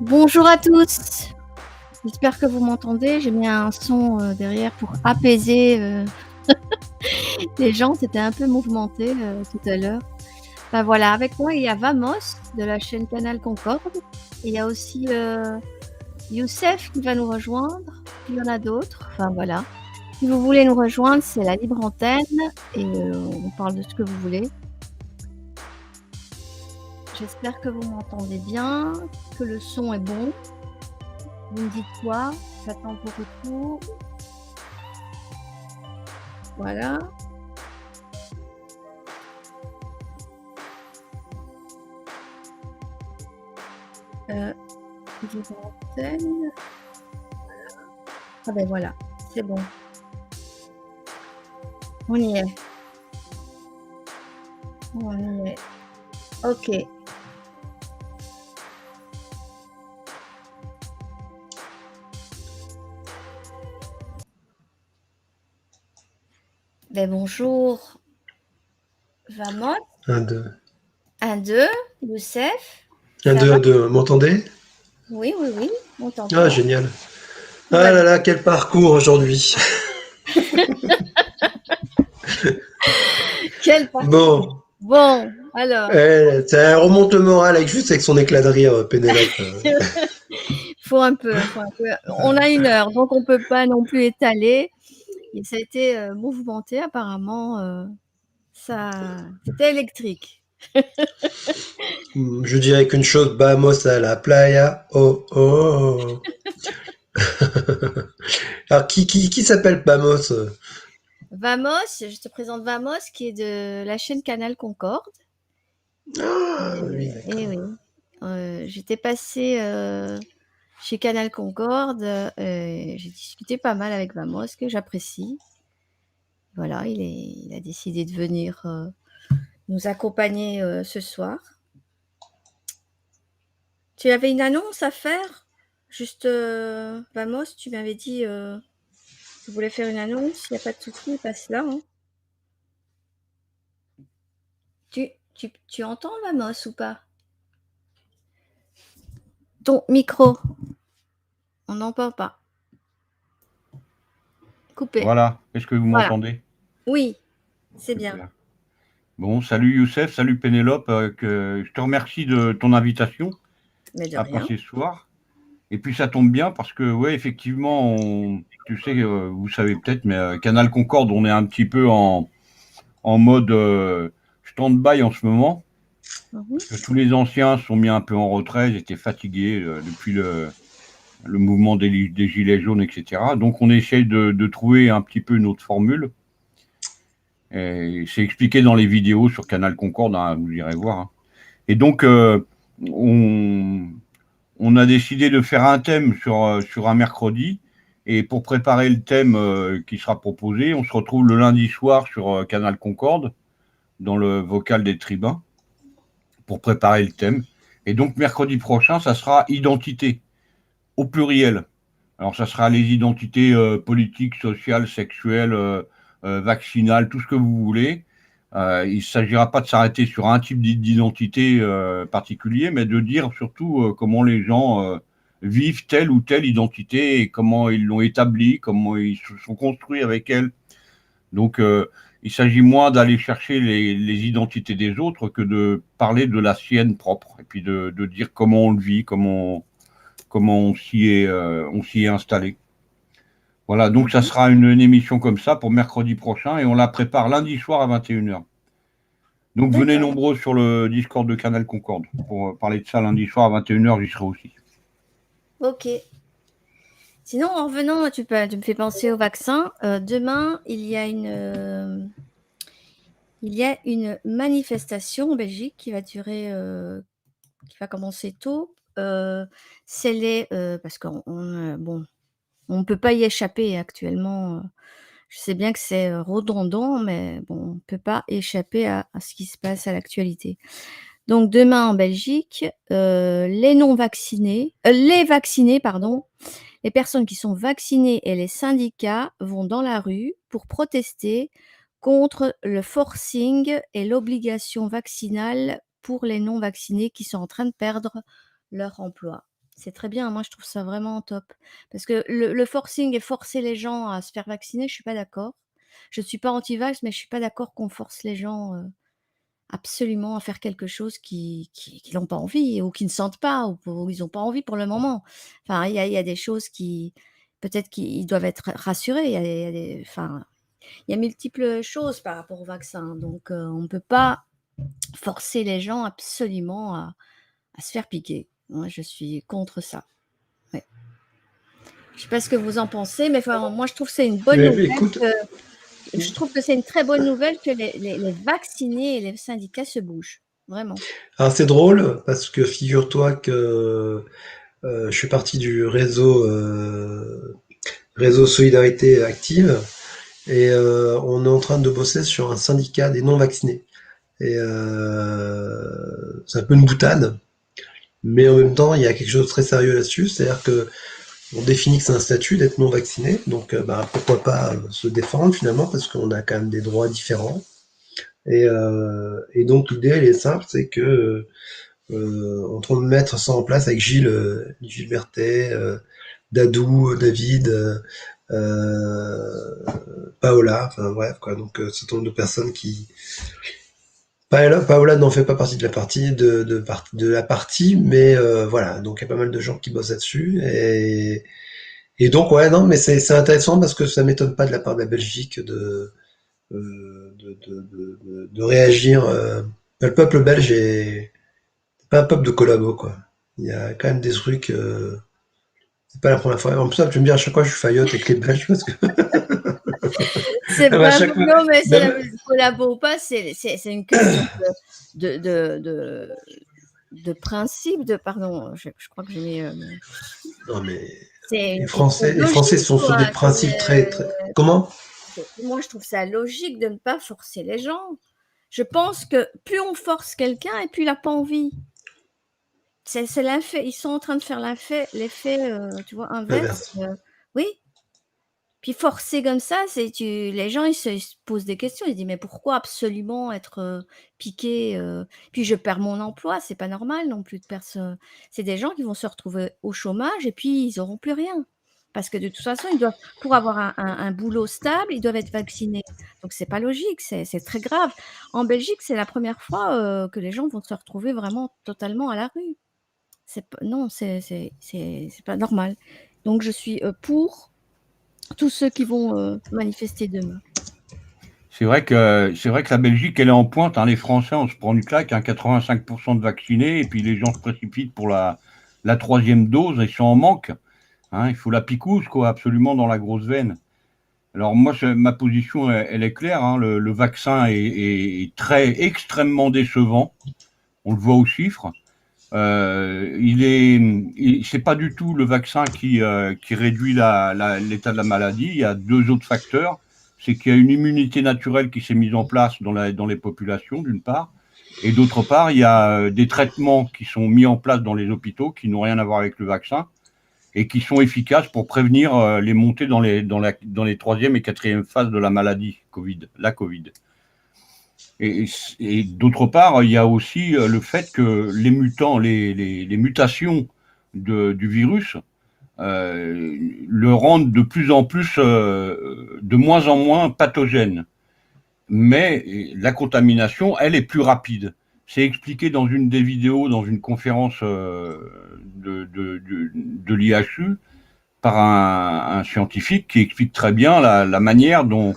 Bonjour à tous, j'espère que vous m'entendez. J'ai mis un son, derrière pour apaiser, les gens, c'était un peu mouvementé, tout à l'heure. Bah, voilà, avec moi, il y a Vamos de la chaîne Canal Concorde. Il y a aussi, Youssef qui va nous rejoindre, il y en a d'autres, enfin voilà. Si vous voulez nous rejoindre, c'est la libre antenne et on parle de ce que vous voulez. J'espère que vous m'entendez bien, que le son est bon. Vous me dites quoi? J'attends vos retours. Voilà. Libre antenne. Ah ben voilà, c'est bon. On y est. On y est. OK. Ben bonjour Vamos. 1, 2. 1, 2, Youssef. 1, Ça 2, va? 1, 2. M'entendez? Oui, oui, oui, on Ah, t'entend. génial. Tout Ah va là bien. là, quel parcours aujourd'hui. Quel parcours! Bon, Bon, alors, ça remonte le moral juste avec son éclat de rire, Pénélope. faut un peu. On a 1 heure, donc on peut pas non plus étaler et ça a été, mouvementé apparemment, ça c'était électrique. Je dirais qu'une chose, vamos a la playa. Oh, oh. Alors, qui s'appelle Vamos? Vamos, je te présente Vamos qui est de la chaîne Canal Concorde. Ah, oui, Et d'accord. oui, j'étais passée, chez Canal Concorde, j'ai discuté pas mal avec Vamos que j'apprécie. Voilà, il a décidé de venir, nous accompagner, ce soir. Tu avais une annonce à faire? Juste, Vamos, tu m'avais dit, tu voulais faire une annonce, il y a pas de souci, passe là, hein. Tu entends Vamos ou pas? Ton micro, on n'entend pas. Coupé. Voilà, est-ce que vous Voilà. m'entendez? Oui, c'est bien. Super. Bon, salut Youssef, salut Pénélope, je te remercie de ton invitation Mais de à rien. passer ce soir. Et puis ça tombe bien parce que, ouais, effectivement, tu sais, vous savez peut-être, mais Canal Concorde, on est un petit peu en mode stand-by en ce moment. Mmh. Parce que tous les anciens sont mis un peu en retrait, ils étaient fatigués depuis le mouvement des Gilets jaunes, etc. Donc on essaye de trouver un petit peu une autre formule. Et c'est expliqué dans les vidéos sur Canal Concorde, hein, vous irez voir. Hein. Et donc, on, on a décidé de faire un thème sur un mercredi. Et pour préparer le thème qui sera proposé, on se retrouve le lundi soir sur Canal Concorde, dans le vocal des tribuns, pour préparer le thème. Et donc, mercredi prochain, ça sera identité, au pluriel. Alors, ça sera les identités politiques, sociales, sexuelles, vaccinales, tout ce que vous voulez. Il ne s'agira pas de s'arrêter sur un type d'identité particulier, mais de dire surtout comment les gens vivent telle ou telle identité et comment ils l'ont établie, comment ils se sont construits avec elle. Donc, il s'agit moins d'aller chercher les identités des autres que de parler de la sienne propre et puis de dire comment on le vit, comment on s'y est installé. Voilà, donc ça Mmh. sera une émission comme ça pour mercredi prochain et on la prépare lundi soir à 21h. Donc venez D'accord. nombreux sur le Discord de Canal Concorde pour parler de ça lundi soir à 21h, j'y serai aussi. OK. Sinon, en revenant, tu me fais penser au vaccin. Demain, il y a une manifestation en Belgique qui va durer, qui va commencer tôt. C'est les, parce bon, on ne peut pas y échapper actuellement, je sais bien que c'est, redondant, mais bon, on ne peut pas échapper à ce qui se passe à l'actualité. Donc demain en Belgique, les vaccinés pardon, les personnes qui sont vaccinées et les syndicats vont dans la rue pour protester contre le forcing et l'obligation vaccinale pour les non vaccinés qui sont en train de perdre leur emploi. C'est très bien, moi je trouve ça vraiment top. Parce que le forcing et forcer les gens à se faire vacciner, je suis pas d'accord. Je suis pas anti-vax, mais je suis pas d'accord qu'on force les gens, absolument à faire quelque chose qu'ils n'ont pas envie ou qu'ils ne sentent pas ou ils ont pas envie pour le moment. Enfin, il y a des choses qui peut-être qu'ils doivent être rassurés. Il y a des enfin, il y a multiples choses par rapport au vaccin, donc on ne peut pas forcer les gens absolument à se faire piquer. Moi, je suis contre ça. Ouais. Je sais pas ce que vous en pensez, mais enfin, moi, je trouve que c'est une bonne Mais nouvelle écoute, je trouve que c'est une très bonne nouvelle que les vaccinés et les syndicats se bougent, vraiment. alors c'est drôle parce que figure-toi que je suis parti du réseau Solidarité Active et on est en train de bosser sur un syndicat des non-vaccinés. Et c'est un peu une boutade, mais en même temps, il y a quelque chose de très sérieux là-dessus, c'est-à-dire que on définit que c'est un statut d'être non vacciné, donc bah, pourquoi pas se défendre finalement, parce qu'on a quand même des droits différents. Et donc l'idée, elle est simple, c'est que on est en train de mettre ça en place avec Gilles Berthet, Dadou, David, Paola, enfin bref, quoi. Donc un certain nombre de personnes qui, Paola n'en fait pas partie de la partie de la partie, mais voilà, donc il y a pas mal de gens qui bossent là-dessus et donc ouais non mais c'est intéressant parce que ça m'étonne pas de la part de la Belgique de réagir. Le peuple belge est pas un peuple de collabo quoi. Il y a quand même des trucs. C'est pas la première fois. En plus, tu me dis à chaque fois je suis faillotte avec les Belges parce que C'est à pas chaque fois, non, mais c'est la même, collabo ou pas, c'est une question de de de de principe, pardon, je crois que j'ai mis, non mais c'est une les question Français, de les Français logique, sont sur quoi. des principes très. Comment? Moi, je trouve ça logique de ne pas forcer les gens. Je pense que plus on force quelqu'un et plus il a pas envie. C'est l'effet ils sont en train de faire l'effet, tu vois, inverse, L'inverse. oui. Puis forcer comme ça, les gens, ils se posent des questions. Ils se disent: «Mais pourquoi absolument être, piqué, puis je perds mon emploi, c'est pas normal non plus de perdre ce» c'est des gens qui vont se retrouver au chômage et puis ils auront plus rien. Parce que de toute façon, ils doivent pour avoir un boulot stable, ils doivent être vaccinés. Donc c'est pas logique, c'est très grave. En Belgique, c'est la première fois, que les gens vont se retrouver vraiment totalement à la rue. C'est p non, c'est pas normal. Donc je suis, pour tous ceux qui vont, manifester demain. C'est vrai que la Belgique, elle est en pointe, hein. Les Français, on se prend une claque, hein, 85% de vaccinés, et puis les gens se précipitent pour la troisième dose, et sont en manque. Hein. Il faut la picouse, quoi, absolument dans la grosse veine. Alors moi, ma position, elle est claire. Hein. Le vaccin est très extrêmement décevant. On le voit aux chiffres. C'est pas du tout le vaccin qui réduit l'état de la maladie. Il y a deux autres facteurs. C'est qu'il y a une immunité naturelle qui s'est mise en place dans les populations, d'une part. Et d'autre part, il y a des traitements qui sont mis en place dans les hôpitaux qui n'ont rien à voir avec le vaccin et qui sont efficaces pour prévenir les montées dans les troisième et quatrième phases de la maladie la Covid. Et d'autre part, il y a aussi le fait que les mutations du virus le rendent de plus en plus, de moins en moins pathogène. Mais la contamination, elle, est plus rapide. C'est expliqué dans une des vidéos, dans une conférence de l'IHU, par un scientifique qui explique très bien la manière dont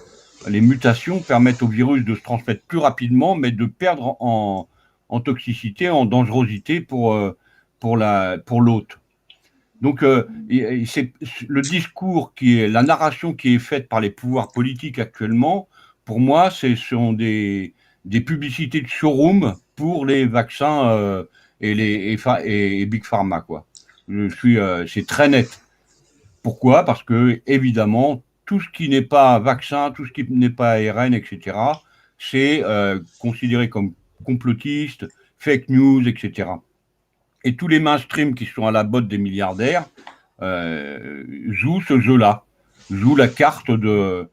les mutations permettent au virus de se transmettre plus rapidement, mais de perdre en toxicité, en dangerosité pour l'hôte. Donc, c'est le discours la narration qui est faite par les pouvoirs politiques actuellement, pour moi, ce sont des publicités de showroom pour les vaccins et Big Pharma, quoi. C'est très net. Pourquoi? Parce que, évidemment, tout ce qui n'est pas vaccin, tout ce qui n'est pas ARN, etc., c'est considéré comme complotiste, fake news, etc. Et tous les mainstream qui sont à la botte des milliardaires jouent ce jeu-là, jouent la carte de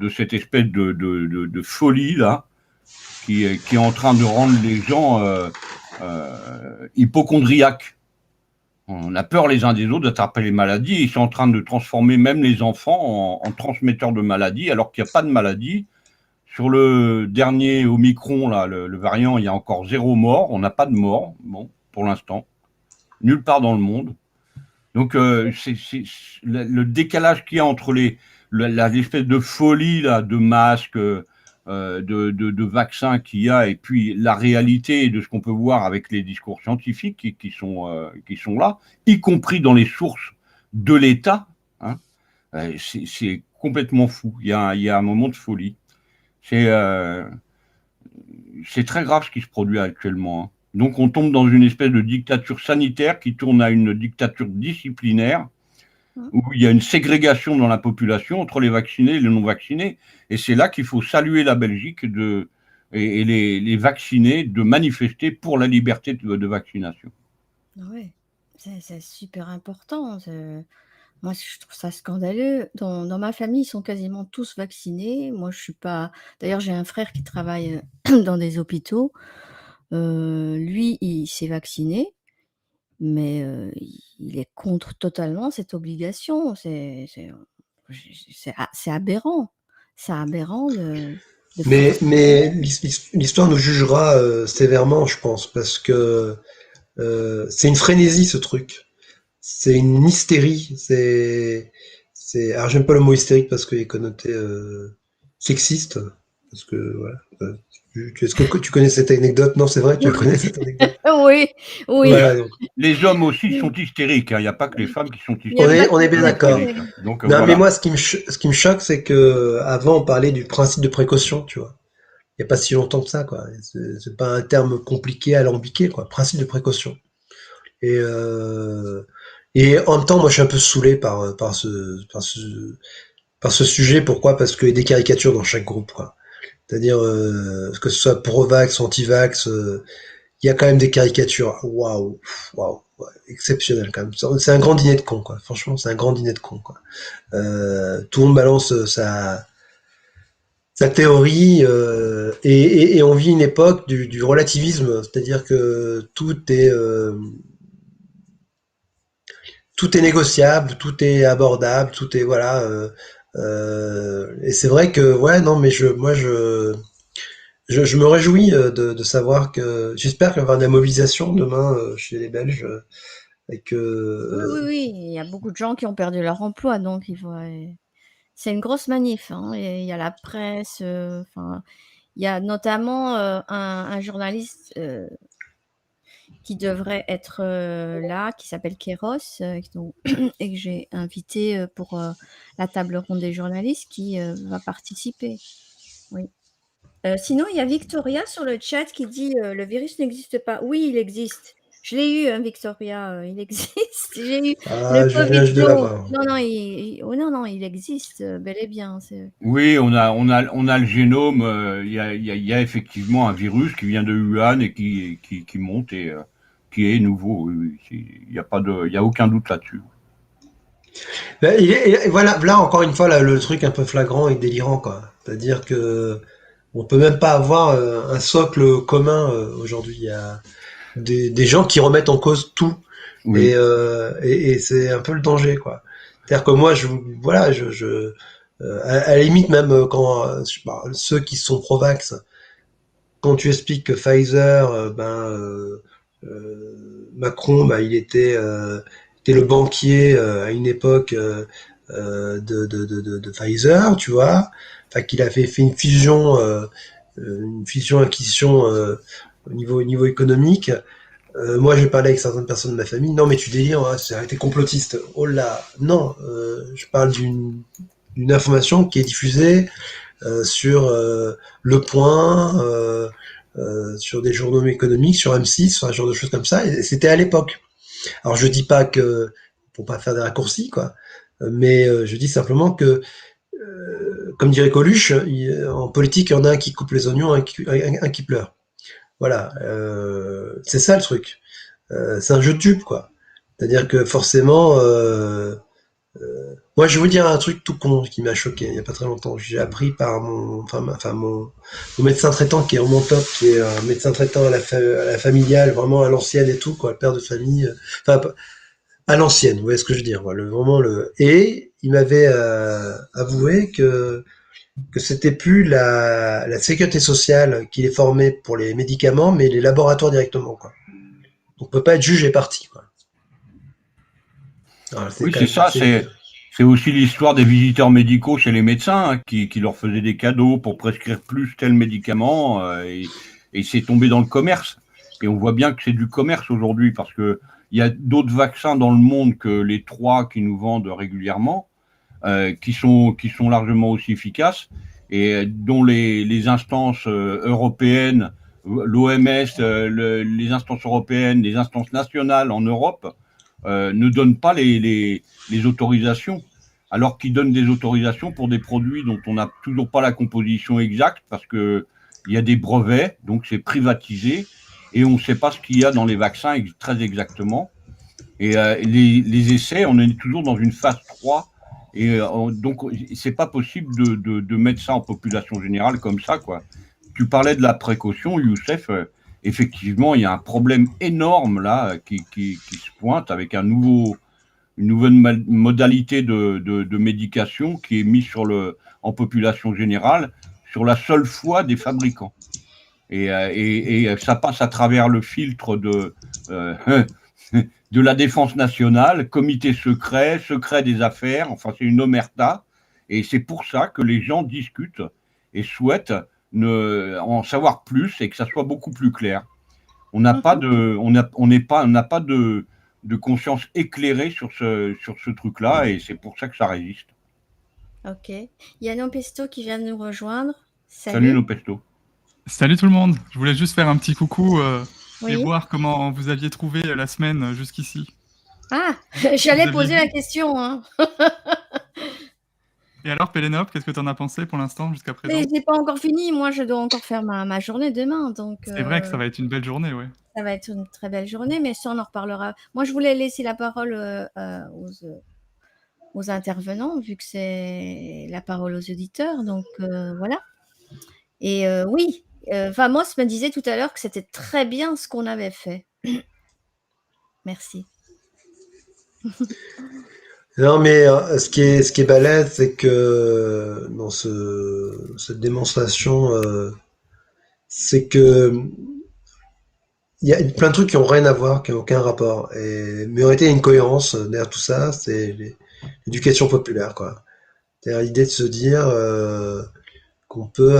cette espèce de folie-là qui est en train de rendre les gens hypochondriaques. On a peur les uns des autres d'attraper les maladies. Ils sont en train de transformer même les enfants en transmetteurs de maladies, alors qu'il n'y a pas de maladie. Sur le dernier Omicron, là, le variant, il y a encore 0 mort. On n'a pas de mort, bon, pour l'instant. Nulle part dans le monde. Donc, c'est le décalage qu'il y a entre l'espèce de folie là, de masques, de vaccins qu'il y a, et puis la réalité de ce qu'on peut voir avec les discours scientifiques qui sont là, y compris dans les sources de l'État, hein, c'est complètement fou. Il y a un moment de folie. C'est très grave ce qui se produit actuellement. Hein. Donc on tombe dans une espèce de dictature sanitaire qui tourne à une dictature disciplinaire, où il y a une ségrégation dans la population entre les vaccinés et les non-vaccinés. Et c'est là qu'il faut saluer la Belgique et les vaccinés de manifester pour la liberté de vaccination. Oui, c'est super important. Moi, je trouve ça scandaleux. Dans ma famille, ils sont quasiment tous vaccinés. Moi, je suis pas. D'ailleurs, j'ai un frère qui travaille dans des hôpitaux. Lui, il s'est vacciné, mais il est contre totalement cette obligation. C'est aberrant. C'est aberrant de Mais, forcer. mais l'histoire nous jugera sévèrement, je pense, parce que c'est une frénésie ce truc. C'est une hystérie. Alors j'aime pas le mot hystérique parce qu'il est connoté sexiste. Parce que voilà. Est-ce que tu connais cette anecdote? Non, c'est vrai, tu la connais cette anecdote. Oui, oui. Voilà, donc, Les hommes aussi sont hystériques. Hein. Il n'y a pas que les femmes qui sont Il y a hystériques. on est bien d'accord. Donc, Non, voilà. mais moi, ce qui me choque, c'est que avant on parlait du principe de précaution, tu vois. Il n'y a pas si longtemps que ça, quoi. C'est pas un terme compliqué, alambiqué, quoi. Principe de précaution. Et, en même temps, moi, je suis un peu saoulé par ce sujet. Pourquoi? Parce qu'il y a des caricatures dans chaque groupe, quoi. C'est-à-dire, que ce soit pro-vax, anti-vax, il y a quand même des caricatures. Waouh, waouh, ouais, exceptionnel quand même. C'est un grand dîner de cons, quoi. Franchement, c'est un grand dîner de cons, quoi. Tout le monde balance sa théorie, et on vit une époque du relativisme, c'est-à-dire que tout est négociable, tout est abordable, tout est voilà. Et c'est vrai que ouais, non, mais je me réjouis de savoir que j'espère qu'il va y avoir de la mobilisation demain chez les Belges et que Oui, il y a beaucoup de gens qui ont perdu leur emploi, donc c'est une grosse manif, hein, et il y a la presse, enfin, il y a notamment, un journaliste, qui devrait être, là, qui s'appelle Kéros, et que j'ai invité, pour, la table ronde des journalistes qui, va participer. Oui. Sinon, il y a Victoria sur le chat qui dit, «Le virus n'existe pas». Oui, il existe. Je l'ai eu, hein, Victoria, il existe. J'ai eu le je covid viens de long. l'avoir. Non, non, oh non, il existe, bel et bien. Oui, on a le génome. Il y a effectivement un virus qui vient de Wuhan et qui monte et qui est nouveau. Oui, il y a aucun doute là-dessus. Ben, voilà, là encore une fois, là, le truc un peu flagrant et délirant, quoi. C'est-à-dire que on peut même pas avoir un socle commun aujourd'hui. Il y a des gens qui remettent en cause tout, Oui. et c'est un peu le danger, quoi. C'est-à-dire que moi, à la limite même quand ceux qui sont pro-vax, quand tu expliques que Pfizer, Macron, était le banquier à une époque de Pfizer, tu vois, enfin qu'il avait fait une fusion-acquisition au niveau économique. Moi, j'ai parlé avec certaines personnes de ma famille. Non, mais tu délires, hein, ça a été complotiste. Oh là, non, je parle d'une information qui est diffusée sur Le Point, sur des journaux économiques, sur M6, enfin, un genre de choses comme ça. Et c'était à l'époque. Alors, je dis pas que pour pas faire des raccourcis, quoi, mais je dis simplement que, comme dirait Coluche, en politique, il y en a un qui coupe les oignons, un qui pleure. Voilà, c'est ça le truc. C'est un jeu de dupes, quoi. C'est-à-dire que forcément, moi je vais vous dire un truc tout con qui m'a choqué il y a pas très longtemps. J'ai appris par mon médecin traitant qui est en mon top, qui est un médecin traitant à la familiale, vraiment à l'ancienne et tout, quoi, le père de famille. Enfin, à l'ancienne, vous voyez ce que je veux dire, voilà, vraiment et il m'avait avoué que c'était plus la sécurité sociale qui les formait pour les médicaments, mais les laboratoires directement, quoi. Donc, on peut pas être juge et parti, quoi. Alors, c'est Oui, quand c'est même ça. assez. C'est aussi l'histoire des visiteurs médicaux chez les médecins, hein, qui leur faisaient des cadeaux pour prescrire plus tel médicament, et c'est tombé dans le commerce. Et on voit bien que c'est du commerce aujourd'hui parce que il y a d'autres vaccins dans le monde que les 3 qui nous vendent régulièrement, qui sont largement aussi efficaces et dont les instances européennes, l'OMS, les instances européennes, les instances nationales en Europe ne donnent pas les autorisations, alors qu'ils donnent des autorisations pour des produits dont on n'a toujours pas la composition exacte parce que il y a des brevets, donc c'est privatisé et on ne sait pas ce qu'il y a dans les vaccins très exactement. Et les essais, on est toujours dans une phase 3. Et donc, c'est pas possible de mettre ça en population générale comme ça, quoi. Tu parlais de la précaution, Youssef. Effectivement, il y a un problème énorme là qui se pointe avec une nouvelle modalité de médication qui est mise en population générale sur la seule foi des fabricants. Et ça passe à travers le filtre euh, de la défense nationale, comité secret, secret des affaires, enfin c'est une omerta. Et c'est pour ça que les gens discutent et souhaitent en savoir plus et que ça soit beaucoup plus clair. On n'a pas Mhm. de, on n'a pas de conscience éclairée sur ce truc-là et c'est pour ça que ça résiste. Ok. Il y a Pesto qui vient de nous rejoindre. Salut Salut. nos pestos. Salut tout le monde, je voulais juste faire un petit coucou et Oui. voir comment vous aviez trouvé la semaine jusqu'ici. Ah, Vous j'allais aviez poser la vu? question, hein. Et alors Pélénope, qu'est-ce que tu en as pensé pour l'instant jusqu'à Mais présent? j'ai pas encore fini. Moi, je dois encore faire ma journée demain. Donc, C'est vrai que ça va être une belle journée, ouais. ça va être une très belle journée. Mais ça, on en reparlera. Moi, je voulais laisser la parole aux intervenants, vu que c'est la parole aux auditeurs. Donc, voilà. Et oui, Vamos me disait tout à l'heure que c'était très bien ce qu'on avait fait. Merci. Non, mais ce qui est balèze, c'est que dans cette démonstration, c'est que il y a plein de trucs qui ont rien à voir, qui n'ont aucun rapport. Mais en réalité, il y a une cohérence derrière tout ça, c'est l'éducation populaire, quoi. C'est-à-dire l'idée de se dire qu'on peut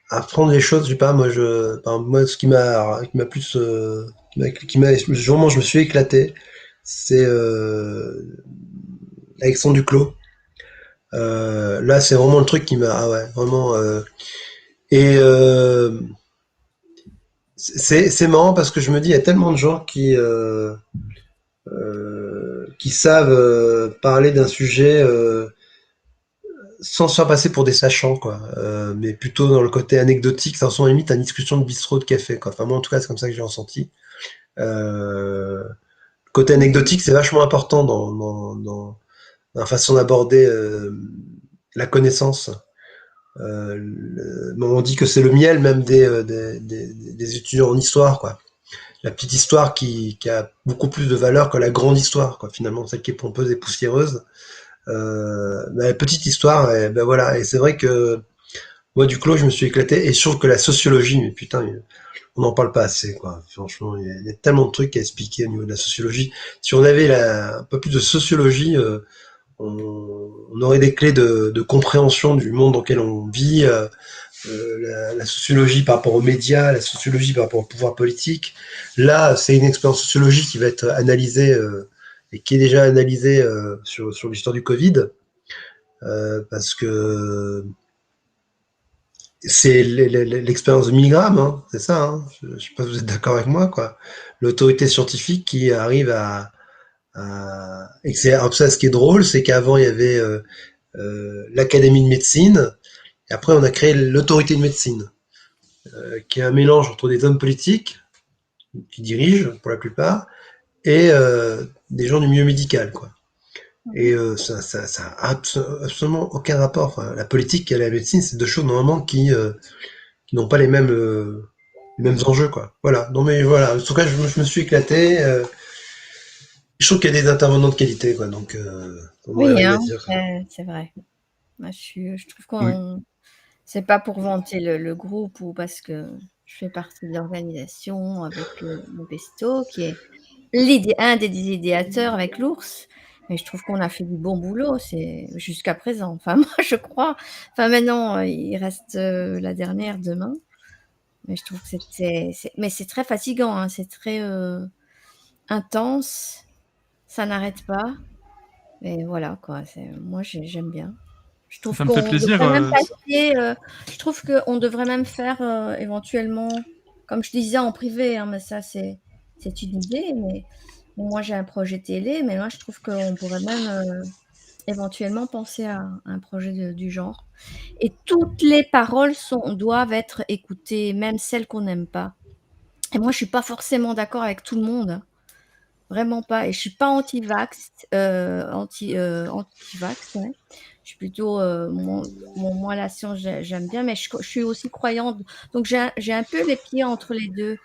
apprendre les choses. Je sais pas, moi, ce qui m'a plus, le jour où je me suis éclaté, c'est Alexandre Duclos. Là, c'est vraiment le truc qui m'a, ah ouais, vraiment. Et c'est marrant parce que je me dis, il y a tellement de gens qui savent parler d'un sujet sans se faire passer pour des sachants, quoi. Mais plutôt dans le côté anecdotique, ça ressemble limite à une discussion de bistrot de café, quoi. Enfin, moi, en tout cas, c'est comme ça que j'ai ressenti. Le côté anecdotique, c'est vachement important dans la façon d'aborder la connaissance. On dit que c'est le miel même des étudiants en histoire, quoi. La petite histoire qui a beaucoup plus de valeur que la grande histoire, quoi. Finalement, celle qui est pompeuse et poussiéreuse. La petite histoire, et ben voilà. Et c'est vrai que moi, du clos, je me suis éclaté. Et je trouve que la sociologie, mais putain, on n'en parle pas assez, quoi. Franchement, il y a tellement de trucs à expliquer au niveau de la sociologie. Si on avait un peu plus de sociologie, on aurait des clés de compréhension du monde dans lequel on vit. La sociologie par rapport aux médias, la sociologie par rapport au pouvoir politique. Là, c'est une expérience sociologique qui va être analysée et qui est déjà analysée sur l'histoire du Covid, parce que c'est l'expérience de Milgram, hein, c'est ça. Hein, je ne sais pas si vous êtes d'accord avec moi, quoi. L'autorité scientifique qui arrive et c'est alors ça, ce qui est drôle, c'est qu'avant il y avait l'Académie de médecine, et après on a créé l'autorité de médecine, qui est un mélange entre des hommes politiques qui dirigent pour la plupart et des gens du milieu médical, quoi. Et ça a absolument aucun rapport. Enfin, la politique et la médecine, c'est deux choses normalement qui n'ont pas les mêmes enjeux, quoi. Voilà. Non mais voilà. En tout cas, je me suis éclaté. Je trouve qu'il y a des intervenants de qualité, quoi, donc on Oui, arrive à hein, dire. c'est vrai. Moi, je trouve Oui. qu'on c'est pas pour vanter le groupe ou parce que je fais partie de l'organisation avec, mon pesto qui est un des idéateurs avec l'ours, mais je trouve qu'on a fait du bon boulot, c'est jusqu'à présent. Enfin, moi, je crois. Enfin, maintenant, il reste, la dernière demain, mais je trouve que mais c'est très fatigant, hein, c'est très, intense, ça n'arrête pas et voilà, quoi, moi, j'aime bien. Je trouve Ça me fait qu'on plaisir. devrait même passer, je trouve qu'on devrait même faire, éventuellement, comme je disais en privé, hein, mais ça c'est une idée, mais moi j'ai un projet télé, mais moi je trouve qu'on pourrait même, éventuellement penser à un projet du genre. Et toutes les paroles doivent être écoutées, même celles qu'on n'aime pas. Et moi je suis pas forcément d'accord avec tout le monde, hein. Vraiment pas et je suis pas anti-vax, ouais. Je suis plutôt, moi la science j'aime bien, mais je suis aussi croyante, donc j'ai un peu les pieds entre les 2.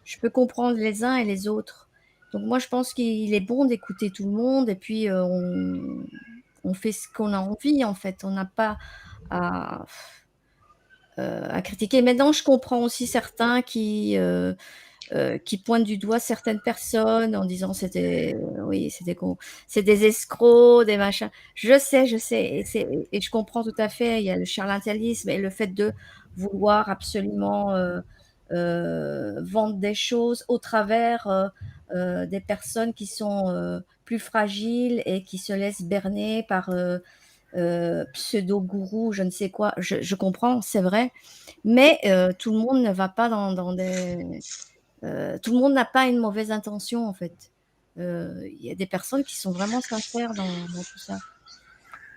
Je peux comprendre les uns et les autres. Donc moi je pense qu'il est bon d'écouter tout le monde et puis, on fait ce qu'on a envie en fait. On n'a pas à à critiquer. Maintenant je comprends aussi certains qui pointent du doigt certaines personnes en disant c'était oui, c'est des escrocs, des machins. Je sais, et je comprends tout à fait. Il y a le charlatanisme et le fait de vouloir absolument vendre des choses au travers des personnes qui sont plus fragiles et qui se laissent berner par pseudo-gourou, je ne sais quoi. Je comprends, c'est vrai, mais tout le monde ne va pas dans des tout le monde n'a pas une mauvaise intention, en fait. Il y a des personnes qui sont vraiment sincères dans tout ça.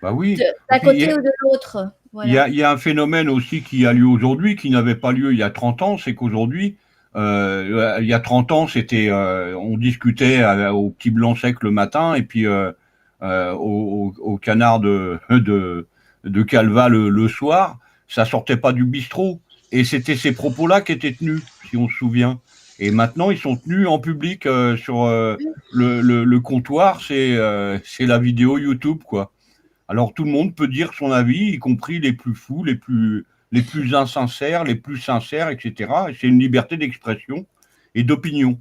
Bah oui. Et D'un puis, côté ou de l'autre, voilà. il y a un phénomène aussi qui a lieu aujourd'hui, qui n'avait pas lieu il y a 30 ans, c'est qu'aujourd'hui, il y a 30 ans, c'était, on discutait au petit blanc sec le matin, et puis au canard de Calva le soir, ça sortait pas du bistrot. Et c'était ces propos-là qui étaient tenus, si on se souvient. Et maintenant, ils sont tenus en public sur le comptoir, c'est la vidéo YouTube, quoi. Alors tout le monde peut dire son avis, y compris les plus fous, les plus insincères, les plus sincères, etc. Et c'est une liberté d'expression et d'opinion.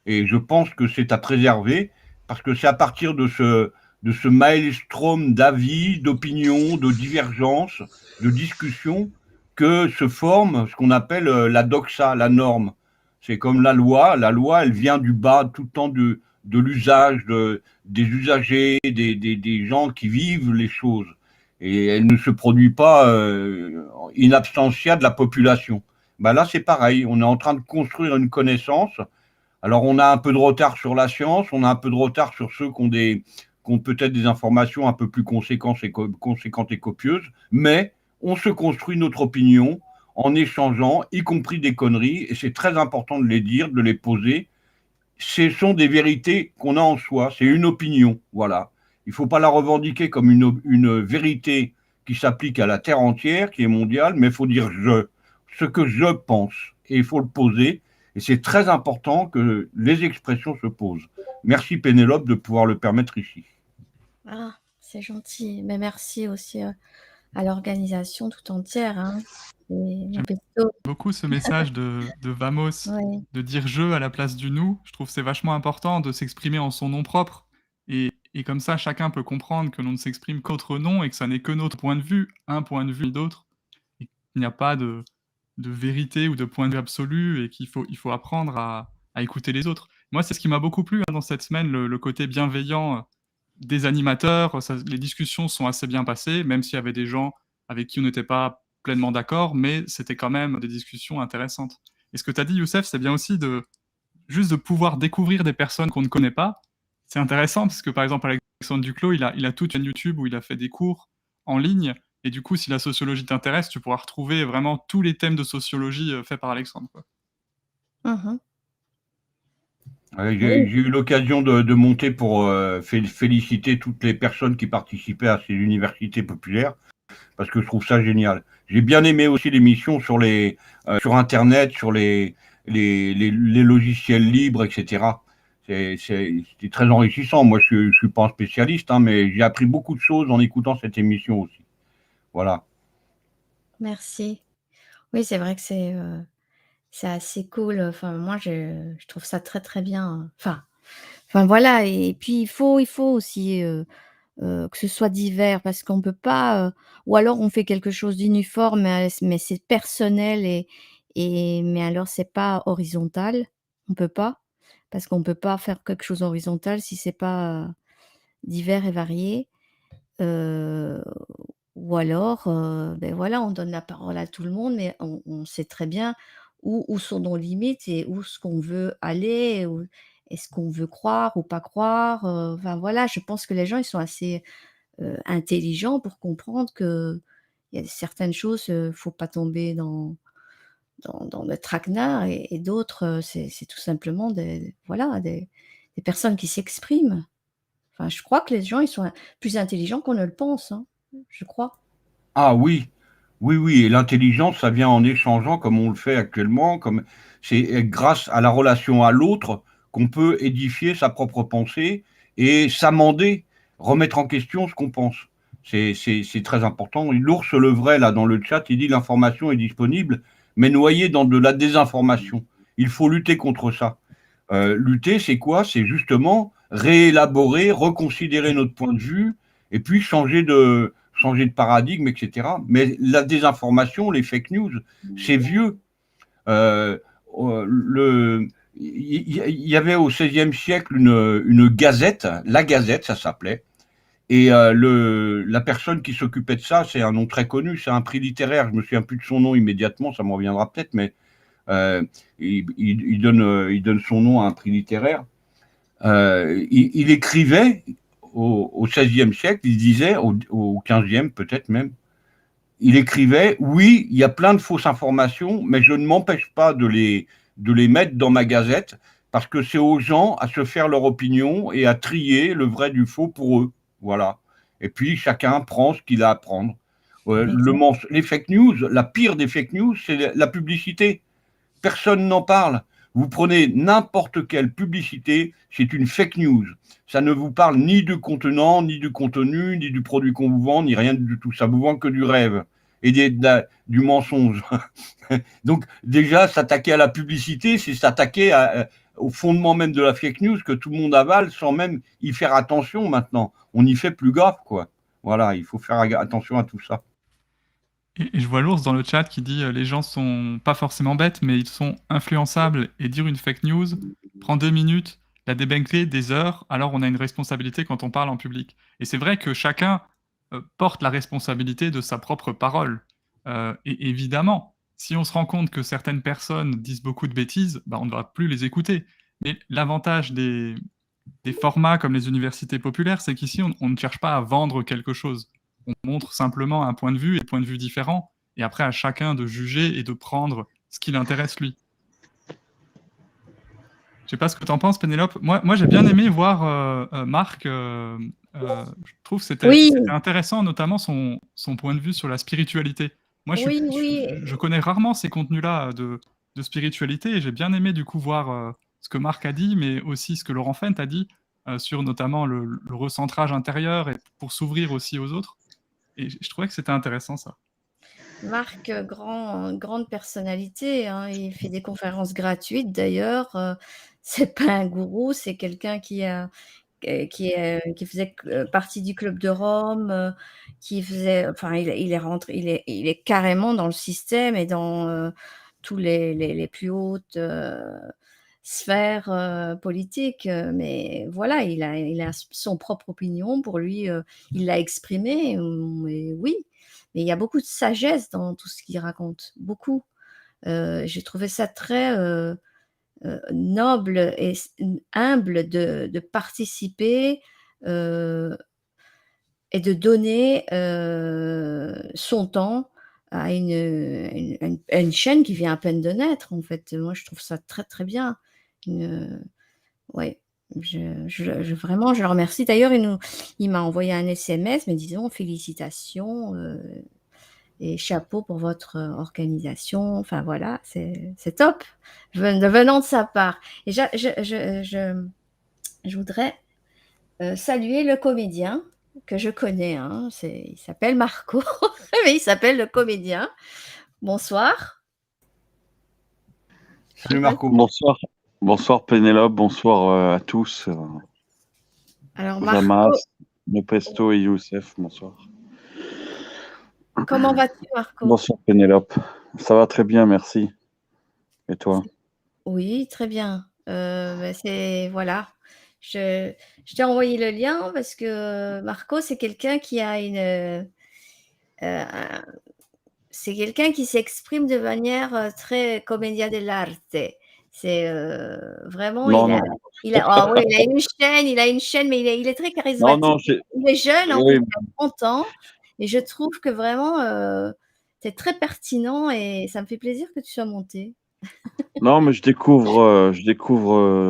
Et je pense que c'est à préserver parce que c'est à partir de ce maelstrom d'avis, d'opinions, de divergences, de discussions que se forme ce qu'on appelle la doxa, la norme. C'est comme la loi. La loi, elle vient du bas tout le temps de l'usage, des usagers, des gens qui vivent les choses. Et elle ne se produit pas in absentia de la population. Ben là, c'est pareil. On est en train de construire une connaissance. Alors, on a un peu de retard sur la science, on a un peu de retard sur ceux qui ont peut-être des informations un peu plus conséquentes et copieuses, mais on se construit notre opinion en échangeant, y compris des conneries, et c'est très important de les dire, de les poser. Ce sont des vérités qu'on a en soi, c'est une opinion, voilà. Il ne faut pas la revendiquer comme une vérité qui s'applique à la Terre entière, qui est mondiale, mais il faut dire ce que je pense, et il faut le poser, et c'est très important que les expressions se posent. Merci Pénélope de pouvoir le permettre ici. Ah, c'est gentil, mais merci aussi, à l'organisation tout entière, hein, et mon J'aime pesto. beaucoup ce message de Vamos, Ouais. de dire je à la place du nous. Je trouve que c'est vachement important de s'exprimer en son nom propre. Et comme ça, chacun peut comprendre que l'on ne s'exprime qu'autre nom et que ça n'est que notre point de vue, un point de vue d'autre. Et qu'il n'y a pas de vérité ou de point de vue absolu et il faut apprendre à écouter les autres. Moi, c'est ce qui m'a beaucoup plu hein, dans cette semaine, le côté bienveillant des animateurs. Les discussions sont assez bien passées, même s'il y avait des gens avec qui on n'était pas pleinement d'accord, mais c'était quand même des discussions intéressantes. Et ce que tu as dit, Youssef, c'est bien aussi juste de pouvoir découvrir des personnes qu'on ne connaît pas. C'est intéressant parce que, par exemple, Alexandre Duclos, il a toute une chaîne YouTube où il a fait des cours en ligne. Et du coup, si la sociologie t'intéresse, tu pourras retrouver vraiment tous les thèmes de sociologie faits par Alexandre, quoi. Mmh. J'ai Oui. eu l'occasion de monter pour féliciter toutes les personnes qui participaient à ces universités populaires, parce que je trouve ça génial. J'ai bien aimé aussi l'émission sur Internet, sur les logiciels libres, etc. C'était très enrichissant. Moi, je suis pas un spécialiste, hein, mais j'ai appris beaucoup de choses en écoutant cette émission aussi. Voilà. Merci. Oui, c'est vrai que c'est assez cool, enfin moi je trouve ça très, très bien, enfin voilà et puis il faut aussi, que ce soit divers parce qu'on peut pas, ou alors on fait quelque chose d'uniforme mais c'est personnel et mais alors c'est pas horizontal. On peut pas, parce qu'on peut pas faire quelque chose horizontal si c'est pas, divers et varié. Heu, ou alors, beh, voilà, on donne la parole à tout le monde, mais on sait très bien où sont nos limites et où ce qu'on veut aller, où est-ce qu'on veut croire ou pas croire, enfin voilà, je pense que les gens ils sont assez, intelligents pour comprendre qu'il y a certaines choses, faut pas tomber dans le traquenard et d'autres, c'est tout simplement des voilà, des personnes qui s'expriment. Enfin, je crois que les gens, ils sont plus intelligents qu'on ne le pense, hein, je crois. Ah oui, oui, oui, et l'intelligence, ça vient en échangeant comme on le fait actuellement, comme c'est grâce à la relation à l'autre qu'on peut édifier sa propre pensée et s'amender, remettre en question ce qu'on pense. C'est très important. L'ours le vrai, là, dans le chat, il dit l'information est disponible, mais noyée dans de la désinformation. Il faut lutter contre ça. Lutter, c'est quoi? C'est justement réélaborer, reconsidérer notre point de vue, et puis changer de paradigme, etc. Mais la désinformation, les fake news, c'est vieux. Euh, il y avait au XVIe siècle une gazette, la Gazette, ça s'appelait. Et la personne qui s'occupait de ça, c'est un nom très connu, c'est un prix littéraire. Je me souviens plus de son nom immédiatement, ça me reviendra peut-être, mais euh, il donne son nom à un prix littéraire. Il écrivait au XVIe siècle, il disait, au XVe peut-être même, il écrivait, oui, il y a plein de fausses informations, mais je ne m'empêche pas de les mettre dans ma gazette parce que c'est aux gens à se faire leur opinion et à trier le vrai du faux pour eux. Voilà. Et puis chacun prend ce qu'il a à prendre. Exact. Les fake news, la pire des fake news, c'est la publicité. Personne n'en parle. Vous prenez n'importe quelle publicité, c'est une fake news. Ça ne vous parle ni du contenant, ni du contenu, ni du produit qu'on vous vend, ni rien du tout. Ça vous vend que du rêve et du mensonge. Donc déjà, s'attaquer à la publicité, c'est s'attaquer au fondement même de la fake news que tout le monde avale sans même y faire attention maintenant. On y fait plus gaffe, quoi. Voilà, il faut faire attention à tout ça. Et je vois l'ours dans le chat qui dit les gens sont pas forcément bêtes, mais ils sont influençables et dire une fake news prend 2 minutes, la débunker des heures, alors on a une responsabilité quand on parle en public. Et c'est vrai que chacun porte la responsabilité de sa propre parole. Et évidemment, si on se rend compte que certaines personnes disent beaucoup de bêtises, bah, on ne va plus les écouter. Mais l'avantage des formats comme les universités populaires, c'est qu'ici, on ne cherche pas à vendre quelque chose. On montre simplement un point de vue et des points de vue différents, et après à chacun de juger et de prendre ce qui l'intéresse lui. Je sais pas ce que tu en penses, Pénélope. Moi j'ai bien aimé voir Marc. Je trouve que c'était Oui, intéressant, notamment son point de vue sur la spiritualité. Moi, oui, oui, je connais rarement ces contenus-là de spiritualité, et j'ai bien aimé du coup voir ce que Marc a dit, mais aussi ce que Laurent Fent a dit sur notamment le recentrage intérieur et pour s'ouvrir aussi aux autres. Et je trouvais que c'était intéressant ça. Marc, grande personnalité, hein, il fait des conférences gratuites d'ailleurs, c'est pas un gourou, c'est quelqu'un qui faisait partie du club de Rome, qui faisait enfin il est rentré il est carrément dans le système et dans, tous les plus hautes, sphères, politiques, mais voilà, il a son propre opinion pour lui, il l'a exprimée, et oui, mais il y a beaucoup de sagesse dans tout ce qu'il raconte, beaucoup. J'ai trouvé ça très, noble et humble de participer, heu et de donner, son temps à une chaîne qui vient à peine de naître, en fait. Moi, je trouve ça très, très bien. Une, ouais, je vraiment, je le remercie. D'ailleurs, il m'a envoyé un SMS me disant: «Félicitations, et chapeau pour votre, organisation». Enfin voilà, c'est top, venant de sa part et je voudrais saluer le comédien que je connais. Hein, il s'appelle Marco, mais il s'appelle le comédien. Bonsoir. Je sais Salut pas. Marco. Bonsoir, bonsoir Pénélope, bonsoir à tous, Alors Marco, Vamas, Mopesto et Youssef, bonsoir. comment vas-tu, Marco? Bonsoir Pénélope, ça va très bien, merci. Et toi? Oui, très bien. Voilà. Je t'ai envoyé le lien parce que Marco, c'est quelqu'un qui a c'est quelqu'un qui s'exprime de manière très commedia dell'arte. C'est vraiment, Non, non, ah oui, il a une chaîne, mais il est très non, charismatique. non, Il est jeune, en plus, oui, il a 30 ans, et je trouve que vraiment, c'est très pertinent et ça me fait plaisir que tu sois monté. non, mais je découvre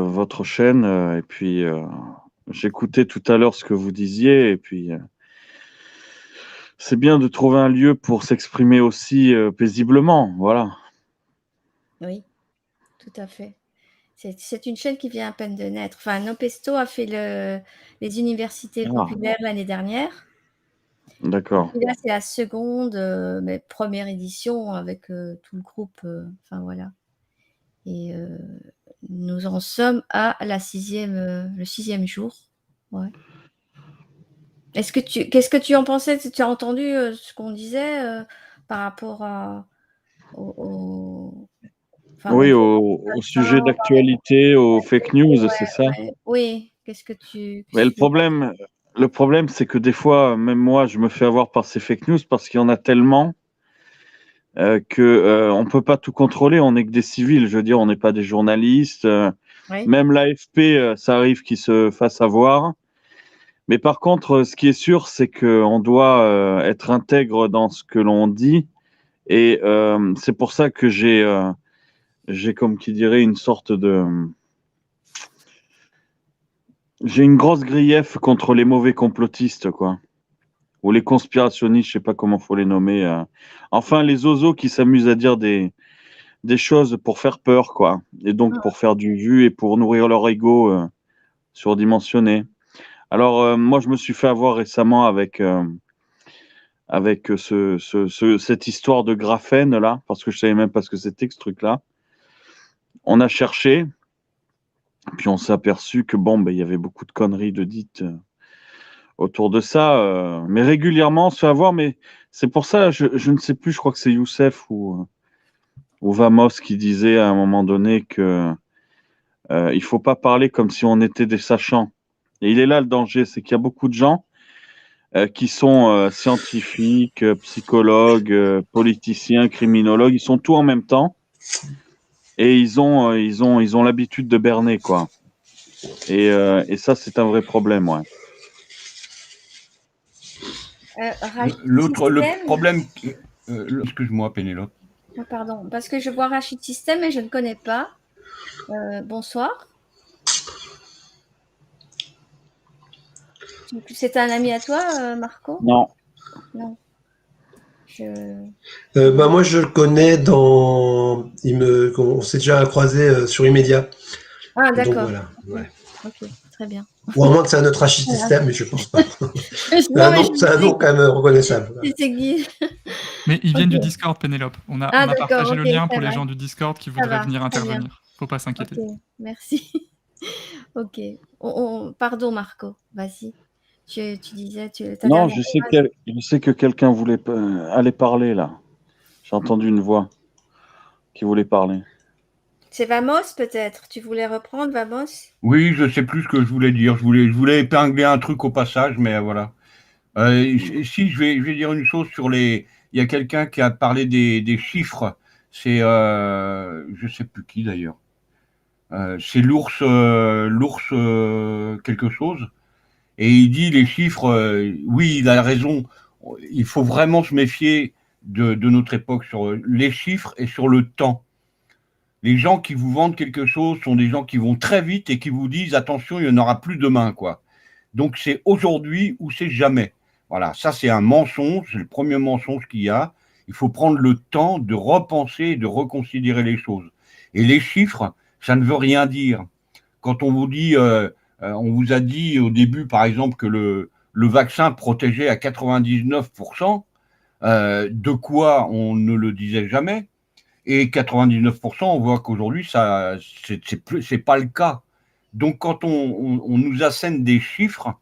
votre chaîne et puis j'écoutais tout à l'heure ce que vous disiez et puis c'est bien de trouver un lieu pour s'exprimer aussi paisiblement, voilà. Oui, tout à fait. C'est une chaîne qui vient à peine de naître. Enfin, Nopesto a fait les universités Ah, populaires l'année dernière. Et d'accord. puis là, c'est la seconde, mais première édition avec tout le groupe. Enfin, voilà. Et nous en sommes à le 6e jour. Ouais. Qu'est-ce que tu en pensais? Tu as entendu ce qu'on disait par rapport enfin, Oui, au vaccins, sujet d'actualité, aux fake news, c'est ça? ouais. Oui, Mais qu'est-ce que tu le problème, c'est que des fois, même moi, je me fais avoir par ces fake news parce qu'il y en a tellement que on peut pas tout contrôler. On n'est que des civils. Je veux dire, on n'est pas des journalistes. Oui, Même l'AFP, ça arrive qu'ils se fassent avoir. Mais par contre, ce qui est sûr, c'est qu'on doit être intègre dans ce que l'on dit. Et c'est pour ça que j'ai comme qui dirait une sorte de j'ai une grosse grief contre les mauvais complotistes, quoi. Ou les conspirationnistes, je sais pas comment faut les nommer. Enfin, les oiseaux qui s'amusent à dire des choses pour faire peur, quoi. Et donc pour faire du vu et pour nourrir leur ego surdimensionné. Alors, moi, je me suis fait avoir récemment avec cette histoire de graphène, là, parce que je savais même pas ce que c'était que ce truc-là. On a cherché, puis on s'est aperçu que, bon, ben, il y avait beaucoup de conneries de dites autour de ça, mais régulièrement on se fait avoir, mais c'est pour ça, je ne sais plus, je crois que c'est Youssef ou Vamos qui disait à un moment donné que il faut pas parler comme si on était des sachants. Et il est là le danger, c'est qu'il y a beaucoup de gens qui sont scientifiques, psychologues, politiciens, criminologues, ils sont tout en même temps et ils ont l'habitude de berner, quoi. Et ça, c'est un vrai problème, ouais. Le System. problème, excuse-moi Pénélope. Ah, pardon, parce que je vois Rachid System et je ne connais pas. Bonsoir. C'est un ami à toi, Marco? Non. Non. Moi, je le connais on s'est déjà croisé sur Immédiat. Ah, Donc d'accord. voilà. Ouais. Ok, très bien. Ou à moins que c'est un autre Rachid System, mais je pense pas. Non, C'est un nom quand même reconnaissable. c'est Guy. Mais ils viennent Ok. du Discord, Pénélope. On a D'accord, partagé le ok, lien ça pour les va. gens du Discord qui Ça voudraient va, venir très bien. intervenir. Faut pas s'inquiéter. Ok, merci. Ok. Pardon, Marco, vas-y. Tu disais, ta Non, dernière je sais que quelqu'un voulait aller parler là. J'ai entendu une voix qui voulait parler. C'est Vamos, peut-être? Tu voulais reprendre, Vamos? Oui, je sais plus ce que je voulais dire. Je voulais épingler un truc au passage, mais voilà. Si je vais dire une chose sur les. Il y a quelqu'un qui a parlé des chiffres. C'est je sais plus qui d'ailleurs. C'est l'ours quelque chose. Et il dit les chiffres. Oui, il a raison. Il faut vraiment se méfier de notre époque sur les chiffres et sur le temps. Les gens qui vous vendent quelque chose sont des gens qui vont très vite et qui vous disent attention, il n'y en aura plus demain, quoi. Donc c'est aujourd'hui ou c'est jamais. Voilà, ça c'est un mensonge, c'est le premier mensonge qu'il y a. Il faut prendre le temps de repenser et de reconsidérer les choses. Et les chiffres, ça ne veut rien dire. Quand on vous dit On vous a dit au début, par exemple, que le vaccin protégeait à 99%. De quoi on ne le disait jamais. Et 99%, on voit qu'aujourd'hui, ça, c'est pas le cas. Donc, quand on nous assène des chiffres,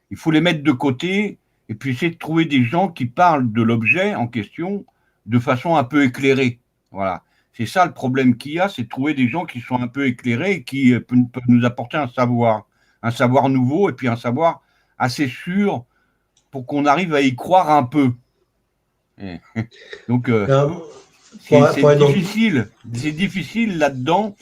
il faut les mettre de côté et puis essayer de trouver des gens qui parlent de l'objet en question de façon un peu éclairée. Voilà. C'est ça le problème qu'il y a, c'est de trouver des gens qui sont un peu éclairés et qui peuvent nous apporter un savoir nouveau et puis un savoir assez sûr pour qu'on arrive à y croire un peu. Et donc, Alors, c'est pour être dans... difficile là-dedans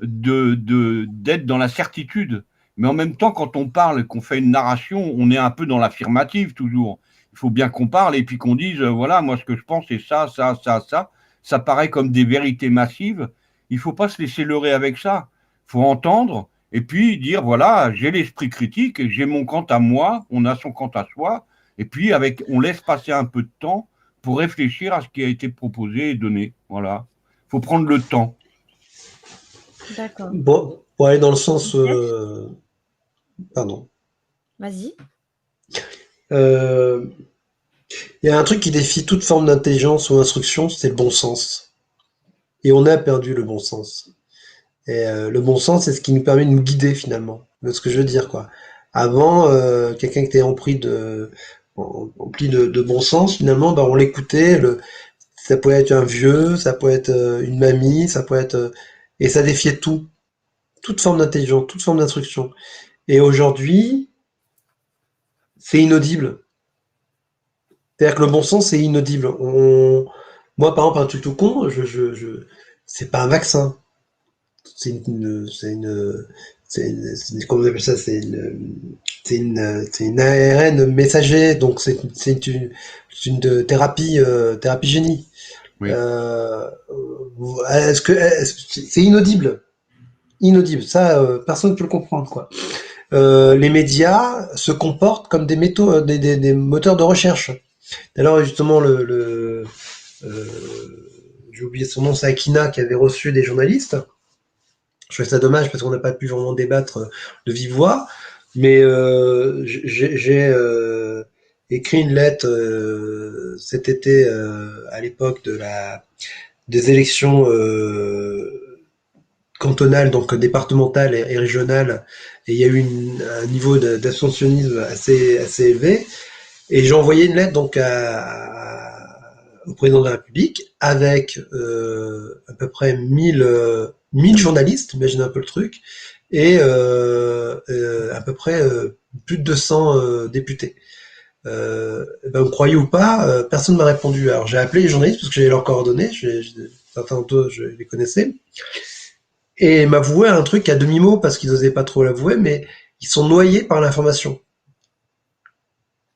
d'être dans la certitude. Mais en même temps, quand on parle, qu'on fait une narration, on est un peu dans l'affirmative toujours. Il faut bien qu'on parle et puis qu'on dise, voilà, moi ce que je pense c'est ça, ça, ça, ça. Ça paraît comme des vérités massives. Il ne faut pas se laisser leurrer avec ça. Il faut entendre et puis dire, voilà, j'ai l'esprit critique, j'ai mon quant à moi, on a son quant à soi. Et puis on laisse passer un peu de temps pour réfléchir à ce qui a été proposé et donné. Voilà. Il faut prendre le temps. D'accord. Bon, pour aller dans le sens... Pardon. Vas-y. Il y a un truc qui défie toute forme d'intelligence ou instruction, c'est le bon sens. Et on a perdu le bon sens. Et le bon sens, c'est ce qui nous permet de nous guider finalement. C'est ce que je veux dire, quoi. Avant, quelqu'un qui était empli de bon sens, finalement, on l'écoutait. Ça pouvait être un vieux, ça pouvait être une mamie, ça pouvait être... et ça défiait tout. Toute forme d'intelligence, toute forme d'instruction. Et aujourd'hui, c'est inaudible. C'est-à-dire que le bon sens, c'est inaudible. Moi, par exemple, un truc tout con, c'est pas un vaccin. Comment on appelle ça? C'est une ARN messager, donc thérapie génie. Oui. C'est inaudible, inaudible. Ça, personne ne peut le comprendre, quoi. Les médias se comportent comme des moteurs de recherche. Alors justement, euh, j'ai oublié son nom, c'est Akina qui avait reçu des journalistes. Je trouvais ça dommage parce qu'on n'a pas pu vraiment débattre de vive voix, mais j'ai écrit une lettre cet été à l'époque des élections cantonales, donc départementales et régionales, et il y a eu un niveau d'abstentionnisme assez élevé. Et j'ai envoyé une lettre donc au président de la République avec à peu près 1000 journalistes, imagine un peu le truc, et à peu près plus de 200 députés. Ben, vous croyez ou pas, personne ne m'a répondu. Alors j'ai appelé les journalistes parce que j'avais leurs coordonnées, certains d'entre eux je les connaissais, et m'avouaient un truc à demi-mot parce qu'ils n'osaient pas trop l'avouer, mais ils sont noyés par l'information.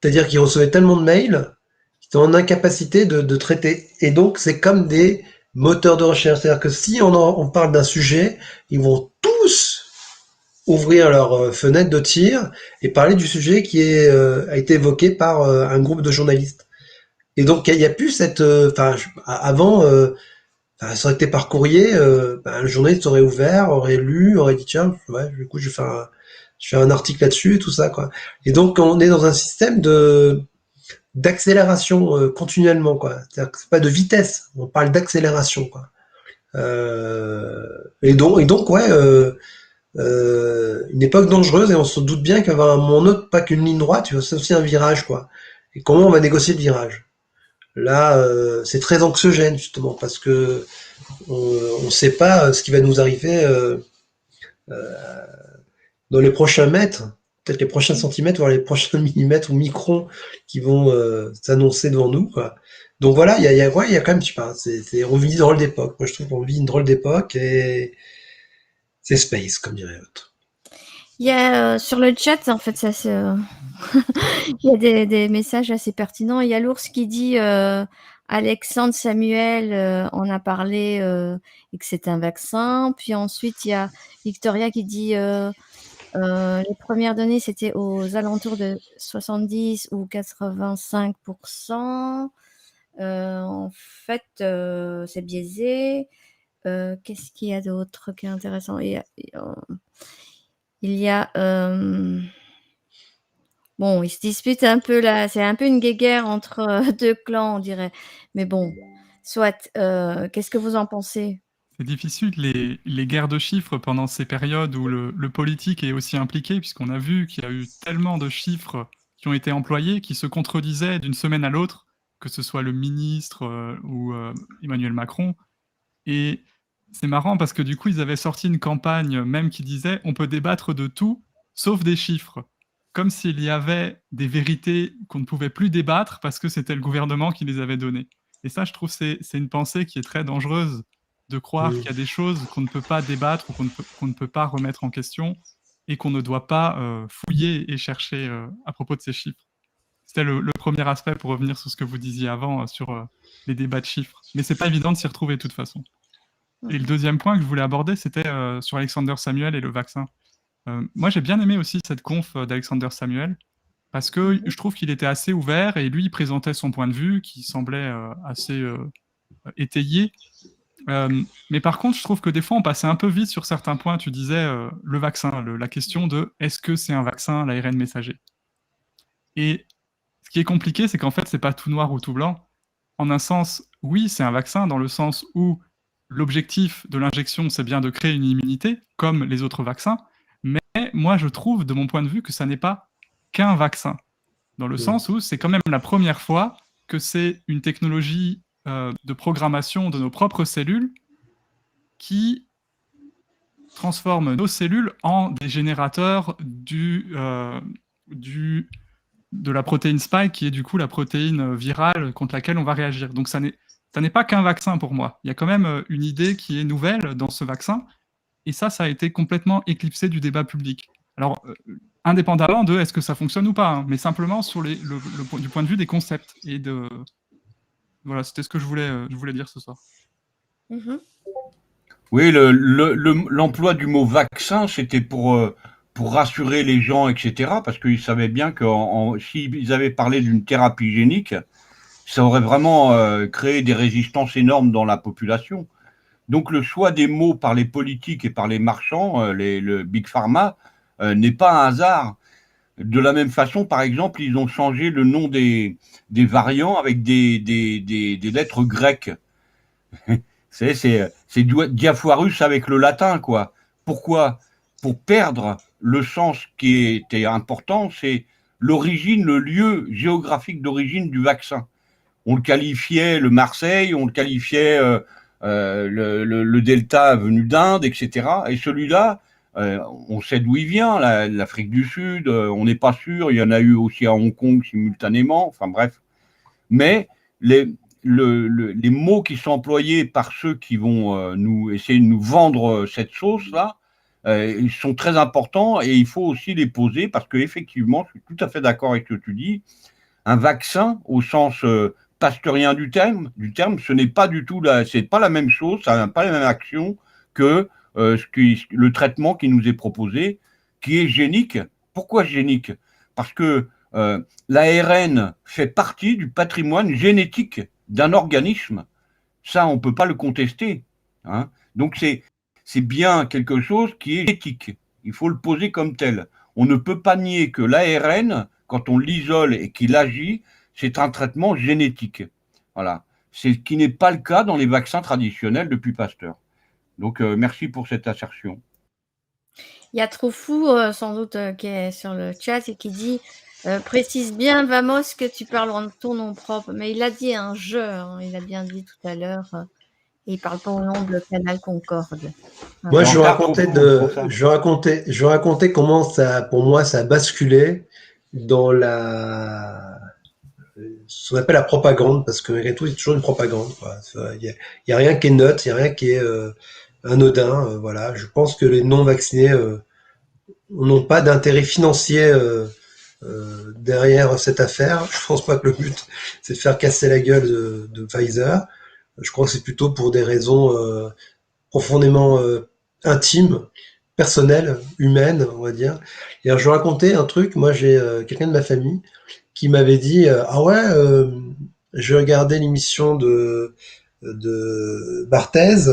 C'est-à-dire qu'ils recevaient tellement de mails qu'ils étaient en incapacité de traiter. Et donc, c'est comme des moteurs de recherche. C'est-à-dire que si on parle d'un sujet, ils vont tous ouvrir leur fenêtre de tir et parler du sujet qui a été évoqué par un groupe de journalistes. Et donc, il n'y a plus cette... avant, ça aurait été par courrier, le journaliste aurait ouvert, aurait lu, aurait dit, tiens, ouais, du coup, je fais un article là-dessus et tout ça, quoi. Et donc, on est dans un système d'accélération continuellement, quoi. C'est-à-dire que c'est pas de vitesse, on parle d'accélération, quoi. Et donc, ouais, une époque dangereuse, et on se doute bien qu'il va y avoir un moment autre, pas qu'une ligne droite, c'est aussi un virage, quoi. Et comment on va négocier le virage? Là, c'est très anxiogène, justement, parce que on sait pas ce qui va nous arriver dans les prochains mètres, peut-être les prochains centimètres, voire les prochains millimètres ou microns qui vont s'annoncer devant nous, quoi. Donc voilà, ouais, il y a quand même, je sais pas, on vit une drôle d'époque. Moi, je trouve qu'on vit une drôle d'époque et c'est space, comme dirait l'autre. Il y a sur le chat, en fait, ça c'est. Il y a des messages assez pertinents. Il y a l'ours qui dit Alexandre Samuel en a parlé et que c'est un vaccin. Puis ensuite, il y a Victoria qui dit les premières données, c'était aux alentours de 70 ou 85%. En fait, c'est biaisé. Qu'est-ce qu'il y a d'autre qui est intéressant? il y a, bon, ils se disputent un peu là, c'est un peu une guéguerre entre, 2 clans, on dirait. Mais bon, soit, qu'est-ce que vous en pensez? C'est difficile les guerres de chiffres pendant ces périodes où le politique est aussi impliqué, puisqu'on a vu qu'il y a eu tellement de chiffres qui ont été employés, qui se contredisaient d'une semaine à l'autre, que ce soit le ministre, ou Emmanuel Macron. Et c'est marrant parce que du coup, ils avaient sorti une campagne même qui disait: «On peut débattre de tout, sauf des chiffres». Comme s'il y avait des vérités qu'on ne pouvait plus débattre parce que c'était le gouvernement qui les avait données. Et ça, je trouve, c'est une pensée qui est très dangereuse, de croire Mm. qu'il y a des choses qu'on ne peut pas débattre ou qu'on ne peut pas remettre en question et qu'on ne doit pas, fouiller et chercher, à propos de ces chiffres. C'était le 1er aspect pour revenir sur ce que vous disiez avant, sur, les débats de chiffres. Mais c'est pas évident de s'y retrouver de toute façon. Et le Mmh. deuxième point que je voulais aborder, c'était, sur Alexander Samuel et le vaccin. Moi, j'ai bien aimé aussi cette conf, d'Alexander Samuel, parce que Mmh. je trouve qu'il était assez ouvert et lui, il présentait son point de vue qui semblait, assez, étayé. Mais par contre, je trouve que des fois, on passait un peu vite sur certains points. Tu disais, le vaccin, la question de: «Est-ce que c'est un vaccin, l'ARN messager?» Et ce qui est compliqué, c'est qu'en fait, c'est pas tout noir ou tout blanc. En un sens, oui, c'est un vaccin dans le sens où l'objectif de l'injection, c'est bien de créer une immunité, comme les autres vaccins. Mais moi, je trouve, de mon point de vue, que ça n'est pas qu'un vaccin. Dans le Mm. sens où c'est quand même la première fois que c'est une technologie de programmation de nos propres cellules qui transforme nos cellules en des générateurs de la protéine spike, qui est du coup la protéine virale contre laquelle on va réagir. Donc ça n'est pas qu'un vaccin pour moi. Il y a quand même une idée qui est nouvelle dans ce vaccin, et ça a été complètement éclipsé du débat public. Alors, indépendamment de est-ce que ça fonctionne ou pas, hein, mais simplement sur du point de vue des concepts. Et de... Voilà, c'était ce que je voulais dire ce soir. Mmh. Oui, l'emploi du mot vaccin, c'était pour rassurer les gens, etc., parce qu'ils savaient bien que s'ils avaient parlé d'une thérapie génique, ça aurait vraiment créé des résistances énormes dans la population. Donc le choix des mots par les politiques et par les marchands, le Big Pharma, n'est pas un hasard. De la même façon, par exemple, ils ont changé le nom des variants avec des lettres grecques. C'est Diafoirus avec le latin, quoi. Pourquoi? Pour perdre le sens qui était important, c'est l'origine, le lieu géographique d'origine du vaccin. On le qualifiait le Marseille, on le qualifiait le Delta venu d'Inde, etc. Et celui-là, on sait d'où il vient, l'Afrique du Sud, on n'est pas sûr, il y en a eu aussi à Hong Kong simultanément, enfin bref. Mais les mots qui sont employés par ceux qui vont nous essayer de nous vendre cette sauce-là, ils sont très importants et il faut aussi les poser parce qu'effectivement, je suis tout à fait d'accord avec ce que tu dis, un vaccin au sens pasteurien du terme, ce n'est pas du tout c'est pas la même chose, ça n'a pas la même action que le traitement qui nous est proposé, qui est génique. Pourquoi génique? Parce que l'ARN fait partie du patrimoine génétique d'un organisme. Ça, on ne peut pas le contester. Hein. Donc, c'est bien quelque chose qui est génétique. Il faut le poser comme tel. On ne peut pas nier que l'ARN, quand on l'isole et qu'il agit, c'est un traitement génétique. Voilà. C'est ce qui n'est pas le cas dans les vaccins traditionnels depuis Pasteur. Donc, merci pour cette assertion. Il y a Trofou, sans doute, qui est sur le chat et qui dit précise bien, Vamos, que tu parles en ton nom propre. Mais il a dit un je, hein, il a bien dit tout à l'heure. Et il parle pas au nom de Canal Concorde. Moi, je Voilà. racontais comment ça, pour moi, ça a basculé dans ce qu'on appelle la propagande, parce que malgré tout, c'est toujours une propagande. Il y a rien qui est neutre, il y a rien qui est anodin. Voilà. Je pense que les non vaccinés n'ont pas d'intérêt financier derrière cette affaire. Je pense pas que le but c'est de faire casser la gueule de Pfizer. Je crois que c'est plutôt pour des raisons profondément intimes, personnelles, humaines, on va dire. Et alors, je racontais un truc. Moi, j'ai quelqu'un de ma famille qui m'avait dit ah ouais, je regardais l'émission de Barthez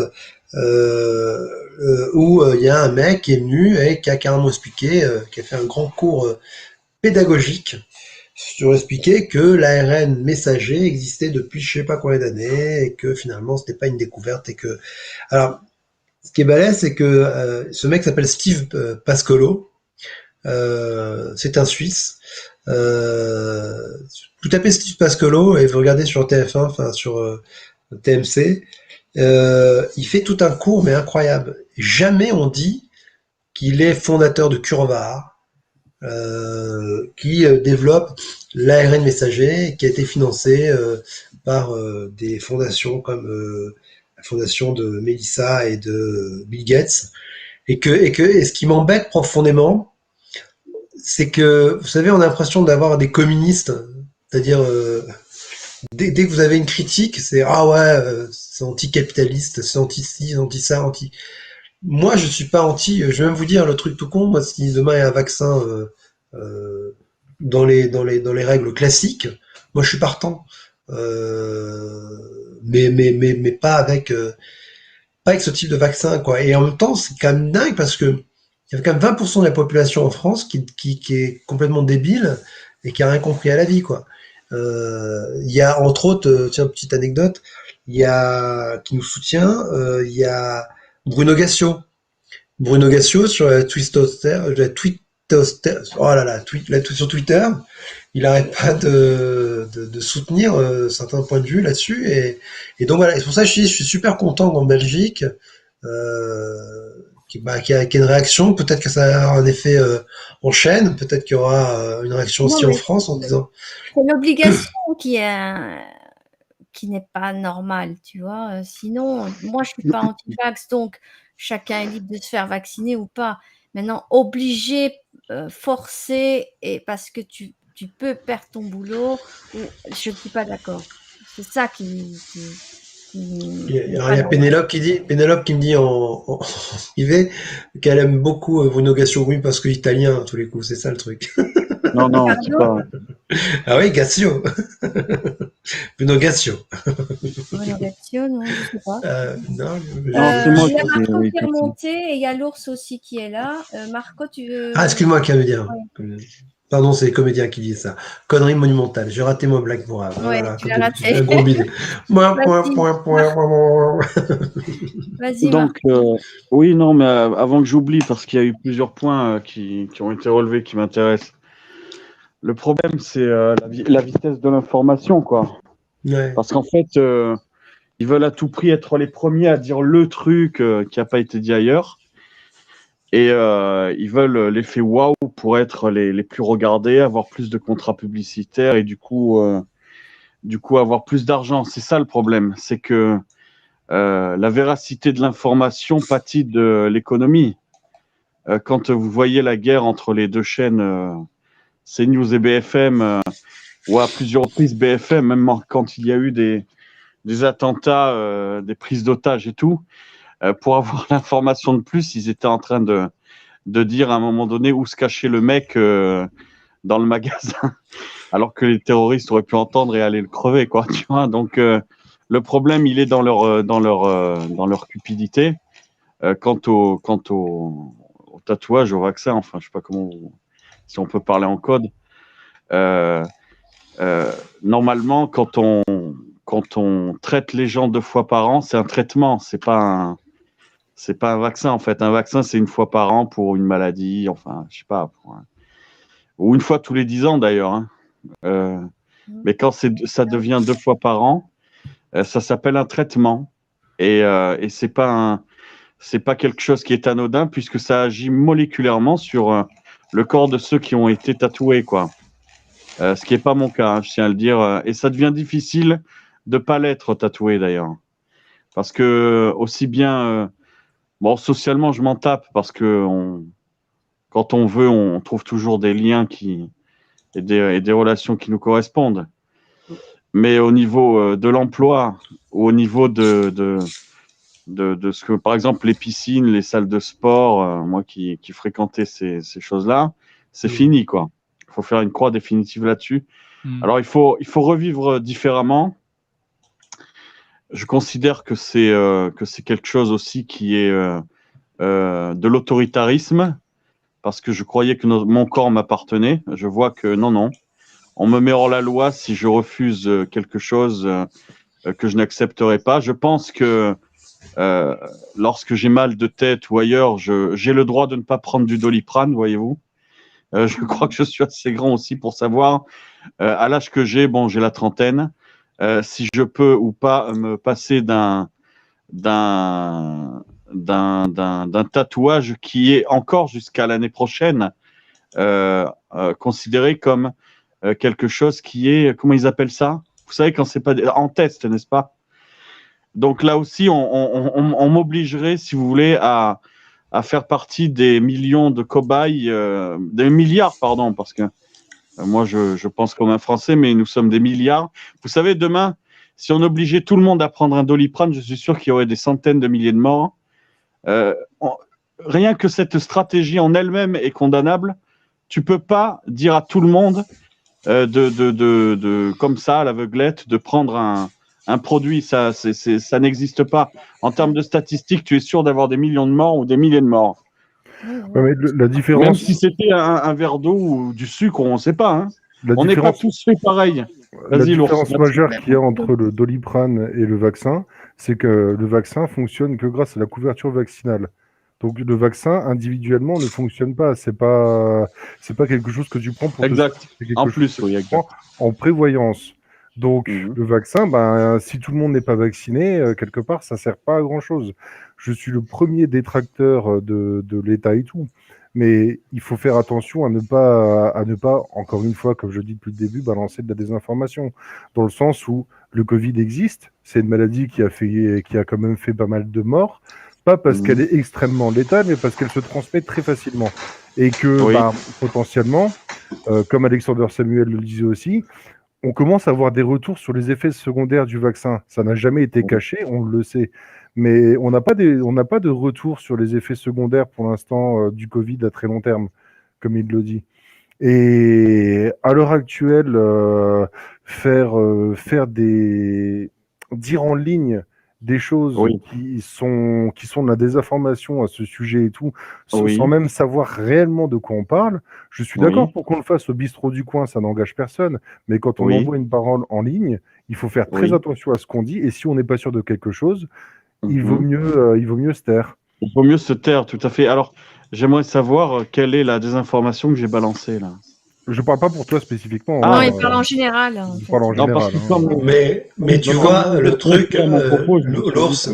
où il y a un mec qui est venu et qui a carrément expliqué, qui a fait un grand cours pédagogique sur expliquer que l'ARN messager existait depuis je sais pas combien d'années et que finalement c'était pas une découverte et que alors ce qui est balèze c'est que ce mec s'appelle Steve Pascolo, c'est un Suisse. Vous tapez Steve Pascolo et vous regardez sur TF1, enfin sur TMC, il fait tout un cours mais incroyable. Jamais on dit qu'il est fondateur de CureVac, qui développe l'ARN messager, qui a été financé par des fondations comme la fondation de Melissa et de Bill Gates. Et ce qui m'embête profondément, c'est que, vous savez, on a l'impression d'avoir des communistes, c'est-à-dire dès que vous avez une critique, c'est ah ouais, c'est anticapitaliste, c'est anti-ci, anti-ça, anti. Moi, je suis pas anti. Je vais même vous dire le truc tout con. Moi, si demain il y a un vaccin dans les règles classiques, moi, je suis partant. Mais pas avec ce type de vaccin, quoi. Et en même temps, c'est quand même dingue parce que il y a quand même 20% de la population en France qui est complètement débile et qui a rien compris à la vie, quoi. Il y a entre autres, tiens, petite anecdote, il y a qui nous soutient, il y a Bruno Gassio. Bruno Gassio sur la oh là là, sur Twitter, il n'arrête pas de soutenir certains points de vue là-dessus et donc voilà. Et c'est pour ça que je suis super content qu'en Belgique, qu'il y a une réaction. Peut-être que ça va avoir un effet en chaîne. Peut-être qu'il y aura une réaction Non, aussi en mais France en disant. c'est l'obligation qui n'est pas normale, tu vois. Sinon, moi, je suis pas anti-vax, donc chacun est libre de se faire vacciner ou pas. Maintenant, obligé, forcé, et parce que tu peux perdre ton boulot, je ne suis pas d'accord. C'est ça qui Il y n'est a, pas il y a normal. Pénélope qui me dit en privé qu'elle aime beaucoup Bruno Gassio, oui, parce que italien à tous les coups, c'est ça le truc. Non, non, c'est Pardon? pas. Ah oui, Gassio. Bruno Gassio. Relégation, non, je sais pas. Non, Non, c'est moi Il y a qui Marco ai qui est compris. remonté et il y a l'ours aussi qui est là. Marco, tu Ah, veux... excuse-moi, comédien. Ouais, Pardon, c'est les comédiens qui disent ça. Connerie monumentale. J'ai raté mon blague pour ouais, voilà, tu comme l'as d'habitude. raté. Un gros bide. Vas-y, vas-y, Donc, Marco. oui, non, mais avant que j'oublie, parce qu'il y a eu plusieurs points qui ont été relevés qui m'intéressent. Le problème, c'est la vitesse de l'information, quoi. Ouais. Parce qu'en fait, ils veulent à tout prix être les premiers à dire le truc qui n'a pas été dit ailleurs. Et ils veulent l'effet waouh pour être les plus regardés, avoir plus de contrats publicitaires et du coup avoir plus d'argent. C'est ça le problème, c'est que la véracité de l'information pâtit de l'économie. Quand vous voyez la guerre entre les deux chaînes CNews et BFM, ou à plusieurs reprises BFM, même quand il y a eu des attentats, des prises d'otages et tout, pour avoir l'information de plus, ils étaient en train de dire à un moment donné où se cachait le mec dans le magasin, alors que les terroristes auraient pu entendre et aller le crever, quoi. Tu vois. Donc le problème, il est dans leur cupidité. Quant au tatouage, au vaccin, enfin, je sais pas si on peut parler en code. Normalement, quand on traite les gens 2 fois par an, c'est un traitement, c'est pas un vaccin en fait. Un vaccin, c'est 1 fois par an pour une maladie, enfin, je sais pas, ou 1 fois tous les 10 ans d'ailleurs. Hein. Mais quand ça devient 2 fois par an, ça s'appelle un traitement et c'est pas quelque chose qui est anodin puisque ça agit moléculairement sur le corps de ceux qui ont été tatoués, quoi. Ce qui n'est pas mon cas, hein, je tiens à le dire. Et ça devient difficile de ne pas l'être tatoué d'ailleurs. Parce que aussi bien, bon, socialement, je m'en tape parce que quand on veut, on trouve toujours des liens et des relations qui nous correspondent. Mais au niveau de l'emploi, ou au niveau de ce que, par exemple, les piscines, les salles de sport, moi qui fréquentais ces choses-là, c'est fini, quoi. Il faut faire une croix définitive là-dessus. Alors, il faut revivre différemment. je considère que c'est quelque chose aussi qui est de l'autoritarisme, parce que je croyais que mon corps m'appartenait. Je vois que non. On me met hors la loi si je refuse quelque chose que je n'accepterai pas. Je pense que lorsque j'ai mal de tête ou ailleurs, j'ai le droit de ne pas prendre du Doliprane, voyez-vous. Je crois que je suis assez grand aussi pour savoir, à l'âge que j'ai la trentaine, si je peux ou pas me passer d'un tatouage qui est encore jusqu'à l'année prochaine considéré comme quelque chose qui est, comment ils appellent ça? Vous savez, quand c'est pas en test, n'est-ce pas? Donc là aussi, on m'obligerait, si vous voulez, à faire partie des millions de cobayes, des milliards, pardon, parce que moi, je pense comme un Français, mais nous sommes des milliards. Vous savez, demain, si on obligeait tout le monde à prendre un Doliprane, je suis sûr qu'il y aurait des centaines de milliers de morts. Rien que cette stratégie en elle-même est condamnable. Tu peux pas dire à tout le monde comme ça, à l'aveuglette, de prendre un produit. Ça n'existe pas. En termes de statistiques, tu es sûr d'avoir des millions de morts ou des milliers de morts. Ouais, mais la différence... Même si c'était un verre d'eau ou du sucre, on ne sait pas. Hein. On n'est pas tous fait pareil. La différence majeure qu'il y a entre le Doliprane et le vaccin, c'est que le vaccin fonctionne que grâce à la couverture vaccinale. Donc le vaccin individuellement ne fonctionne pas. C'est pas quelque chose que tu prends pour exact. En plus, oui, exact. En prévoyance. Donc le vaccin, si tout le monde n'est pas vacciné, quelque part, ça sert pas à grand chose. Je suis le premier détracteur de l'État et tout. Mais il faut faire attention à ne pas, encore une fois, comme je dis depuis le début, balancer de la désinformation. Dans le sens où le Covid existe, c'est une maladie qui a quand même fait pas mal de morts, pas parce qu'elle est extrêmement létale, mais parce qu'elle se transmet très facilement. Et que, potentiellement, comme Alexander Samuel le disait aussi, on commence à avoir des retours sur les effets secondaires du vaccin. Ça n'a jamais été caché, on le sait. Mais on n'a pas de retour sur les effets secondaires pour l'instant du Covid à très long terme, comme il le dit. Et à l'heure actuelle, dire en ligne des choses qui sont de la désinformation à ce sujet et tout, sans même savoir réellement de quoi on parle. Je suis d'accord pour qu'on le fasse au bistrot du coin, ça n'engage personne, mais quand on envoie une parole en ligne, il faut faire très attention à ce qu'on dit, et si on n'est pas sûr de quelque chose, il vaut mieux se taire. Il vaut mieux se taire, tout à fait. Alors, j'aimerais savoir quelle est la désinformation que j'ai balancée là. Je parle pas pour toi spécifiquement. Non, il parle en général. Il parle en général. Mais tu vois, le truc, l'ours.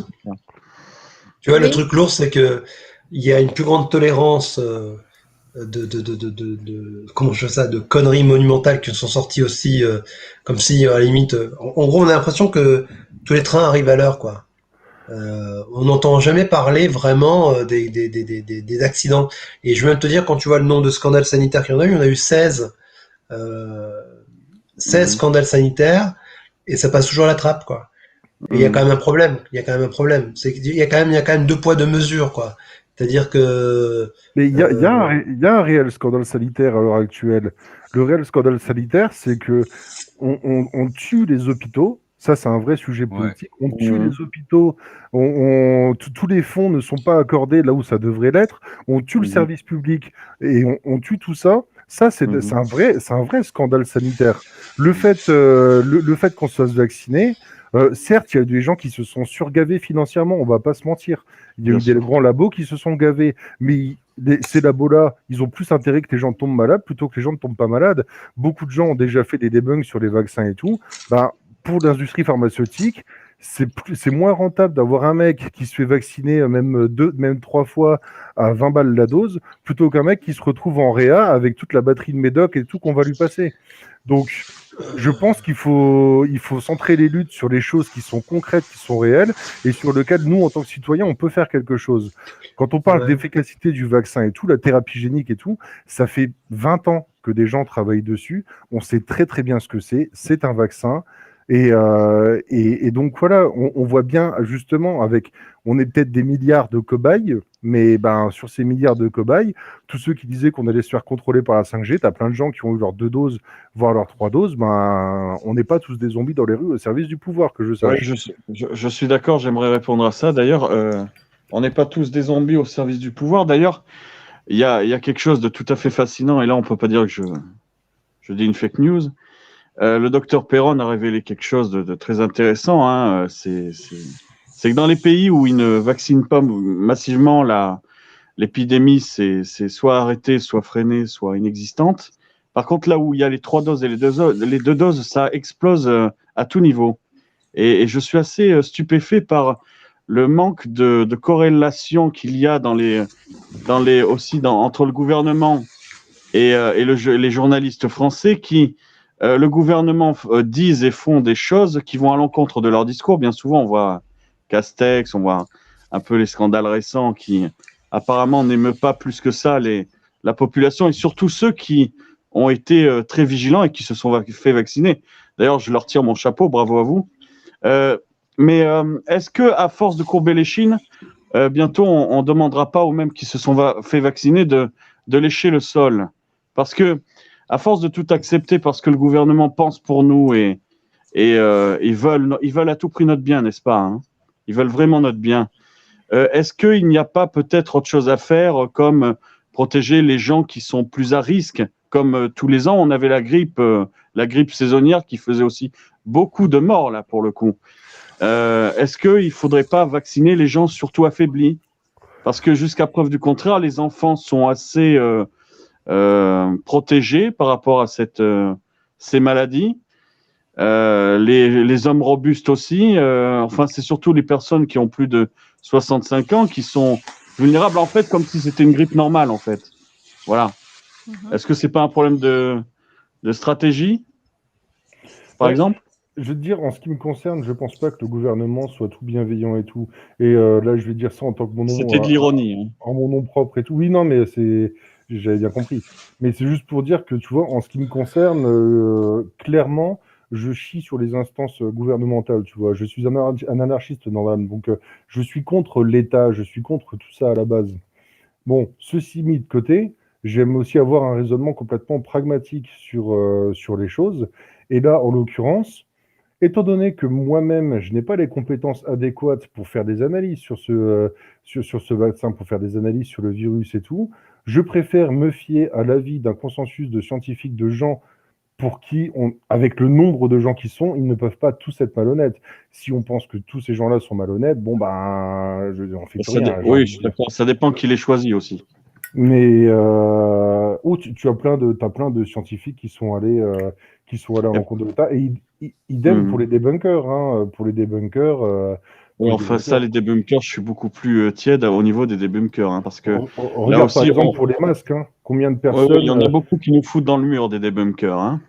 Tu vois, le truc lourd, c'est que il y a une plus grande tolérance comment je fais ça, de conneries monumentales qui sont sorties aussi, comme si à la limite, en gros, on a l'impression que tous les trains arrivent à l'heure, quoi. On n'entend jamais parler vraiment des accidents. Et je viens de te dire, quand tu vois le nombre de scandales sanitaires qu'il y en a eu, on a eu 16 scandales sanitaires, et ça passe toujours à la trappe, quoi. Et il y a quand même un problème. C'est qu'il y a quand même 2 poids 2 mesures, quoi. C'est-à-dire que. Mais il y a un réel scandale sanitaire à l'heure actuelle. Le réel scandale sanitaire, c'est que on tue les hôpitaux. Ça, c'est un vrai sujet politique. On tue les hôpitaux. Tous les fonds ne sont pas accordés là où ça devrait l'être. On tue le service public et on tue tout ça. Ça, c'est un vrai scandale sanitaire. Le fait qu'on se fasse vacciner, certes, il y a des gens qui se sont surgavés financièrement, on va pas se mentir. Il y a eu des grands labos qui se sont gavés, mais ces labos-là, ils ont plus intérêt que les gens tombent malades plutôt que les gens ne tombent pas malades. Beaucoup de gens ont déjà fait des debunks sur les vaccins et tout. Pour l'industrie pharmaceutique, c'est moins rentable d'avoir un mec qui se fait vacciner même 3 fois à 20 balles la dose, plutôt qu'un mec qui se retrouve en réa avec toute la batterie de médoc et tout qu'on va lui passer. Donc, je pense qu'il faut centrer les luttes sur les choses qui sont concrètes, qui sont réelles, et sur lesquelles nous, en tant que citoyens, on peut faire quelque chose. Quand on parle d'efficacité du vaccin et tout, la thérapie génique et tout, ça fait 20 ans que des gens travaillent dessus. On sait très très bien ce que c'est. C'est un vaccin. Et donc voilà, on voit bien justement on est peut-être des milliards de cobayes, mais sur ces milliards de cobayes, tous ceux qui disaient qu'on allait se faire contrôler par la 5G, t'as plein de gens qui ont eu leurs 2 doses, voire leurs 3 doses, on n'est pas tous des zombies dans les rues au service du pouvoir, que je Ouais, sache. je suis d'accord, j'aimerais répondre à ça. D'ailleurs, on n'est pas tous des zombies au service du pouvoir. D'ailleurs, il y a quelque chose de tout à fait fascinant, et là, on peut pas dire que je dis une fake news. Le docteur Perron a révélé quelque chose de très intéressant. Hein. C'est que dans les pays où ils ne vaccinent pas massivement l'épidémie, c'est soit arrêté, soit freiné, soit inexistante. Par contre, là où il y a les 3 doses et les 2 doses, ça explose à tout niveau. Et je suis assez stupéfait par le manque de corrélation qu'il y a entre le gouvernement et les journalistes français qui, le gouvernement disent et font des choses qui vont à l'encontre de leur discours. Bien souvent, on voit Castex, on voit un peu les scandales récents qui apparemment n'émeut pas plus que ça la population et surtout ceux qui ont été très vigilants et qui se sont fait vacciner. D'ailleurs, je leur tire mon chapeau, bravo à vous. Mais est-ce que, à force de courber les chines, bientôt on ne demandera pas aux mêmes qui se sont fait vacciner de lécher le sol? Parce que, à force de tout accepter, parce que le gouvernement pense pour nous et ils veulent à tout prix notre bien, n'est-ce pas, hein? Ils veulent vraiment notre bien. Est-ce qu'il n'y a pas peut-être autre chose à faire, comme protéger les gens qui sont plus à risque, comme tous les ans on avait la grippe saisonnière qui faisait aussi beaucoup de morts là pour le coup. Est-ce qu'il ne faudrait pas vacciner les gens surtout affaiblis? Parce que jusqu'à preuve du contraire, les enfants sont assez protégés par rapport à ces maladies. Les hommes robustes aussi. Enfin, c'est surtout les personnes qui ont plus de 65 ans qui sont vulnérables en fait, comme si c'était une grippe normale en fait. Voilà. Est-ce que c'est pas un problème de stratégie, par exemple? Je veux te dire, en ce qui me concerne, je pense pas que le gouvernement soit tout bienveillant et tout. Et là, je vais dire ça en tant que mon nom. C'était de l'ironie. Hein. En mon nom propre et tout. Oui, non, mais j'avais bien compris. Mais c'est juste pour dire que, tu vois, en ce qui me concerne, clairement, je chie sur les instances gouvernementales, tu vois. Je suis un anarchiste dans l'âme. Donc, je suis contre l'État, je suis contre tout ça à la base. Bon, ceci mis de côté, j'aime aussi avoir un raisonnement complètement pragmatique sur les choses. Et là, en l'occurrence, étant donné que moi-même, je n'ai pas les compétences adéquates pour faire des analyses sur ce vaccin, pour faire des analyses sur le virus et tout, je préfère me fier à l'avis d'un consensus de scientifiques, de gens pour qui, avec le nombre de gens qui sont, ils ne peuvent pas tous être malhonnêtes. Si on pense que tous ces gens-là sont malhonnêtes, bon, on fait plus rien. Oui, je suis d'accord. Ça dépend qui les choisit aussi. Mais tu as plein de scientifiques qui sont allés à l'encontre de l'État. Et idem pour les débunkers. Hein, pour les débunkers. Oui, enfin, ça, les débunkers, je suis beaucoup plus tiède au niveau des débunkers. Hein, parce que regarde là aussi, par exemple pour les masques. Hein, combien de personnes. Il y en a beaucoup qui nous foutent dans le mur des débunkers. Hein.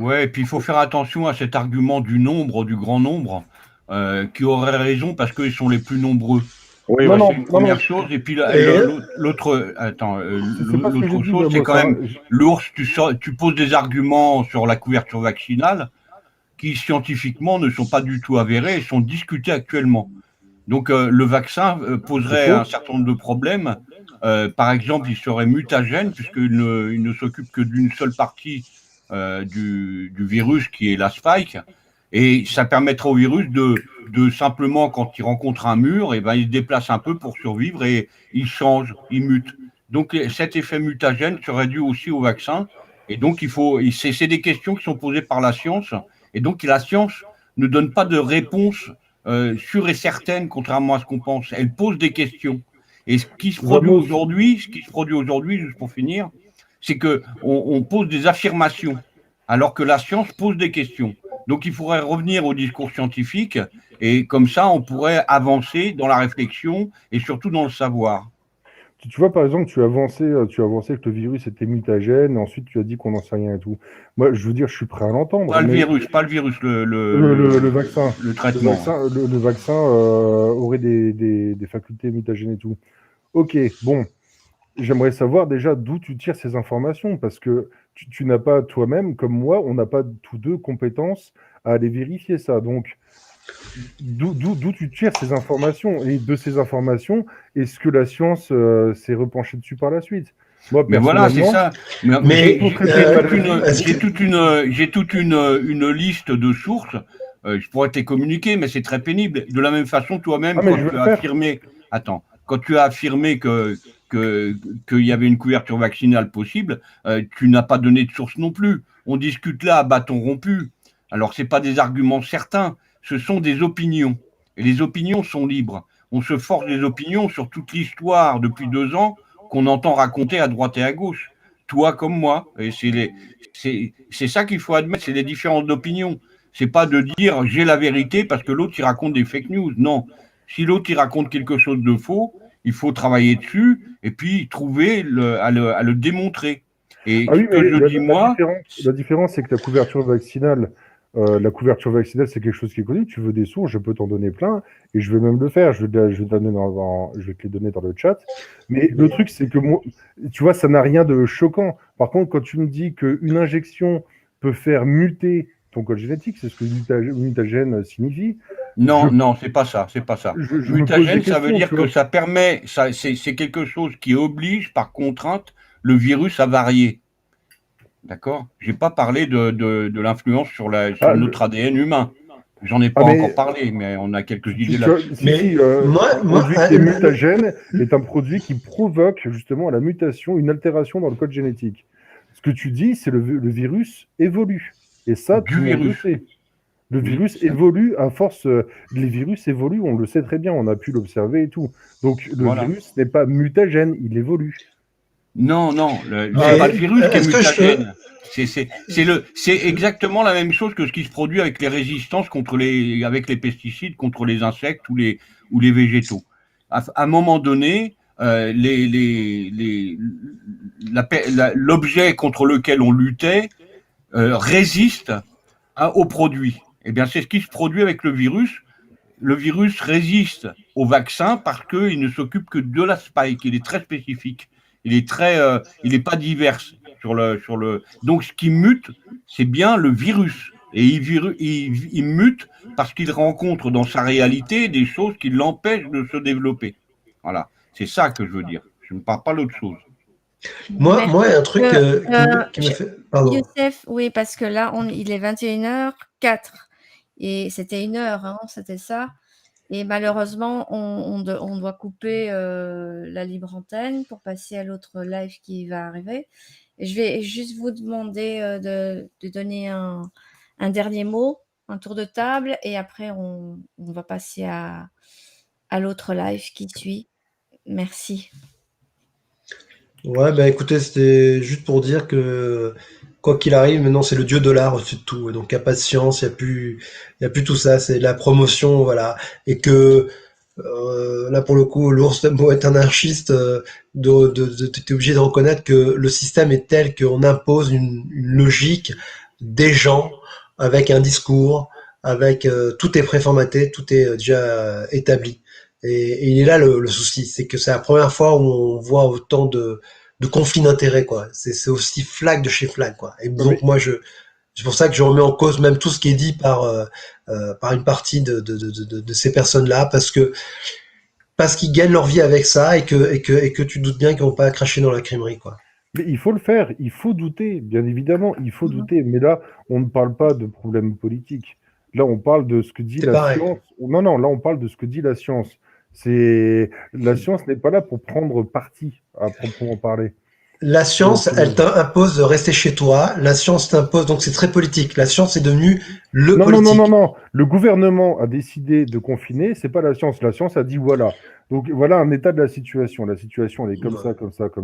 Ouais, et puis il faut faire attention à cet argument du nombre, du grand nombre, qui aurait raison parce qu'ils sont les plus nombreux. Oui, c'est une première chose. Et puis l'autre chose, c'est quand même l'ours. Tu poses des arguments sur la couverture vaccinale qui scientifiquement ne sont pas du tout avérés et sont discutés actuellement. Donc le vaccin poserait un certain nombre de problèmes. Par exemple, il serait mutagène puisqu'il ne s'occupe que d'une seule partie du virus qui est la spike. Et ça permettrait au virus de simplement, quand il rencontre un mur, et ben, il se déplace un peu pour survivre et il change, il mute. Donc cet effet mutagène serait dû aussi au vaccin. Et donc c'est des questions qui sont posées par la science. Et donc la science ne donne pas de réponse sûre et certaine, contrairement à ce qu'on pense. Elle pose des questions. Et ce qui se produit aujourd'hui, juste pour finir, c'est qu'on pose des affirmations, alors que la science pose des questions. Donc, il faudrait revenir au discours scientifique et comme ça, on pourrait avancer dans la réflexion et surtout dans le savoir. Tu vois, par exemple, tu as avancé que le virus était mutagène, et ensuite tu as dit qu'on n'en sait rien et tout. Moi, je veux dire, je suis prêt à l'entendre. Pas le virus, le vaccin. Le traitement. Le vaccin aurait des facultés mutagènes et tout. Ok, bon. j'aimerais savoir déjà d'où tu tires ces informations, parce que tu n'as pas toi-même, comme moi, on n'a pas tous deux compétences à aller vérifier ça. Donc, d'où tu tires ces informations? Et de ces informations, est-ce que la science s'est repenchée dessus par la suite? Moi, Mais voilà, c'est personnellement, ça. Mais Mais j'ai toute une liste de sources. Je pourrais te les communiquer, mais c'est très pénible. De la même façon, toi-même, ah, mais quand je vais tu le as faire. affirmé, attends, quand tu as affirmé qu'il y avait une couverture vaccinale possible, tu n'as pas donné de source non plus. On discute là à bâton rompu. Alors, c'est pas des arguments certains, ce sont des opinions. Et les opinions sont libres. On se forge des opinions sur toute l'histoire depuis 2 ans qu'on entend raconter à droite et à gauche. Toi comme moi. Et c'est ça qu'il faut admettre, c'est les différences d'opinion. C'est pas de dire j'ai la vérité parce que l'autre il raconte des fake news. Non. Si l'autre il raconte quelque chose de faux, il faut travailler dessus et puis trouver à le démontrer. Et Ah ce oui, mais que je dis moi, la différence, c'est que la couverture vaccinale, c'est quelque chose qui est connu. Tu veux des sources, je peux t'en donner plein, et je vais même le faire. Je vais te les donner dans le chat. Mais le truc, c'est que moi, tu vois, ça n'a rien de choquant. Par contre, quand tu me dis qu'une injection peut faire muter ton code génétique, c'est ce que mutagène signifie. non, non, c'est pas ça, c'est pas ça. Je me pose des Mutagène, ça veut questions, dire tu que vois. ça permet, c'est quelque chose qui oblige par contrainte le virus à varier. D'accord? J'ai pas parlé de l'influence sur Ah, notre ADN humain. J'en ai pas encore mais parlé, mais on a quelques idées là-dessus. mais un produit qui est mutagène est un produit qui provoque justement la mutation, une altération dans le code génétique. Ce que tu dis, c'est le virus évolue. Et ça, Du tout le monde le virus. sait. Le Oui, virus ça. évolue à force. Les virus évoluent, on le sait très bien, on a pu l'observer et tout. Donc le Voilà. virus n'est pas mutagène, il évolue. Non, non, Mais c'est pas le virus qui est est-ce que je peux... mutagène. C'est exactement la même chose que ce qui se produit avec les résistances avec les pesticides contre les insectes ou les végétaux. À un moment donné, l'objet contre lequel on luttait résiste au produit. Eh bien, c'est ce qui se produit avec le virus. Le virus résiste au vaccin parce qu'il ne s'occupe que de la spike. Il est très spécifique. Il est pas divers Donc, ce qui mute, c'est bien le virus. Et il mute parce qu'il rencontre dans sa réalité des choses qui l'empêchent de se développer. Voilà. C'est ça que je veux dire. Je ne parle pas d'autre chose. Moi, il y a un truc qui me fait... Pardon. Youssef, oui, parce que là, il est 21h04. Et c'était 1 heure, hein, c'était ça. Et malheureusement, on doit couper la libre antenne pour passer à l'autre live qui va arriver. Et je vais juste vous demander de donner un dernier mot, un tour de table, et après on va passer à l'autre live qui suit. Merci. Ouais, bah écoutez, c'était juste pour dire que quoi qu'il arrive, maintenant c'est le dieu dollar au-dessus de tout. Et donc il n'y a pas de science, il y a plus tout ça, c'est de la promotion, voilà. Et que là pour le coup, l'ours beau est anarchiste, t'es obligé de reconnaître que le système est tel qu'on impose une logique des gens avec un discours, avec tout est préformaté, tout est déjà établi. Et il est là le souci, c'est que c'est la première fois où on voit autant de conflits d'intérêts, quoi. C'est aussi flag de chez flag, quoi. Et donc moi c'est pour ça que je remets en cause même tout ce qui est dit par une partie de ces personnes-là, parce qu'ils gagnent leur vie avec ça et que tu doutes bien qu'ils vont pas cracher dans la crèmerie, quoi. Mais il faut le faire, il faut douter, bien évidemment, il faut douter. Mais là, on ne parle pas de problèmes politiques. Là, on parle de ce que dit la pareil. science. Non, non, là, on parle de ce que dit la science. La science n'est pas là pour prendre parti, à proprement parler. La science, elle t'impose de rester chez toi. La science t'impose, donc c'est très politique. La science est devenue politique. Non. Le gouvernement a décidé de confiner, c'est pas la science. La science a dit voilà. Donc voilà un état de la situation. La situation, elle est comme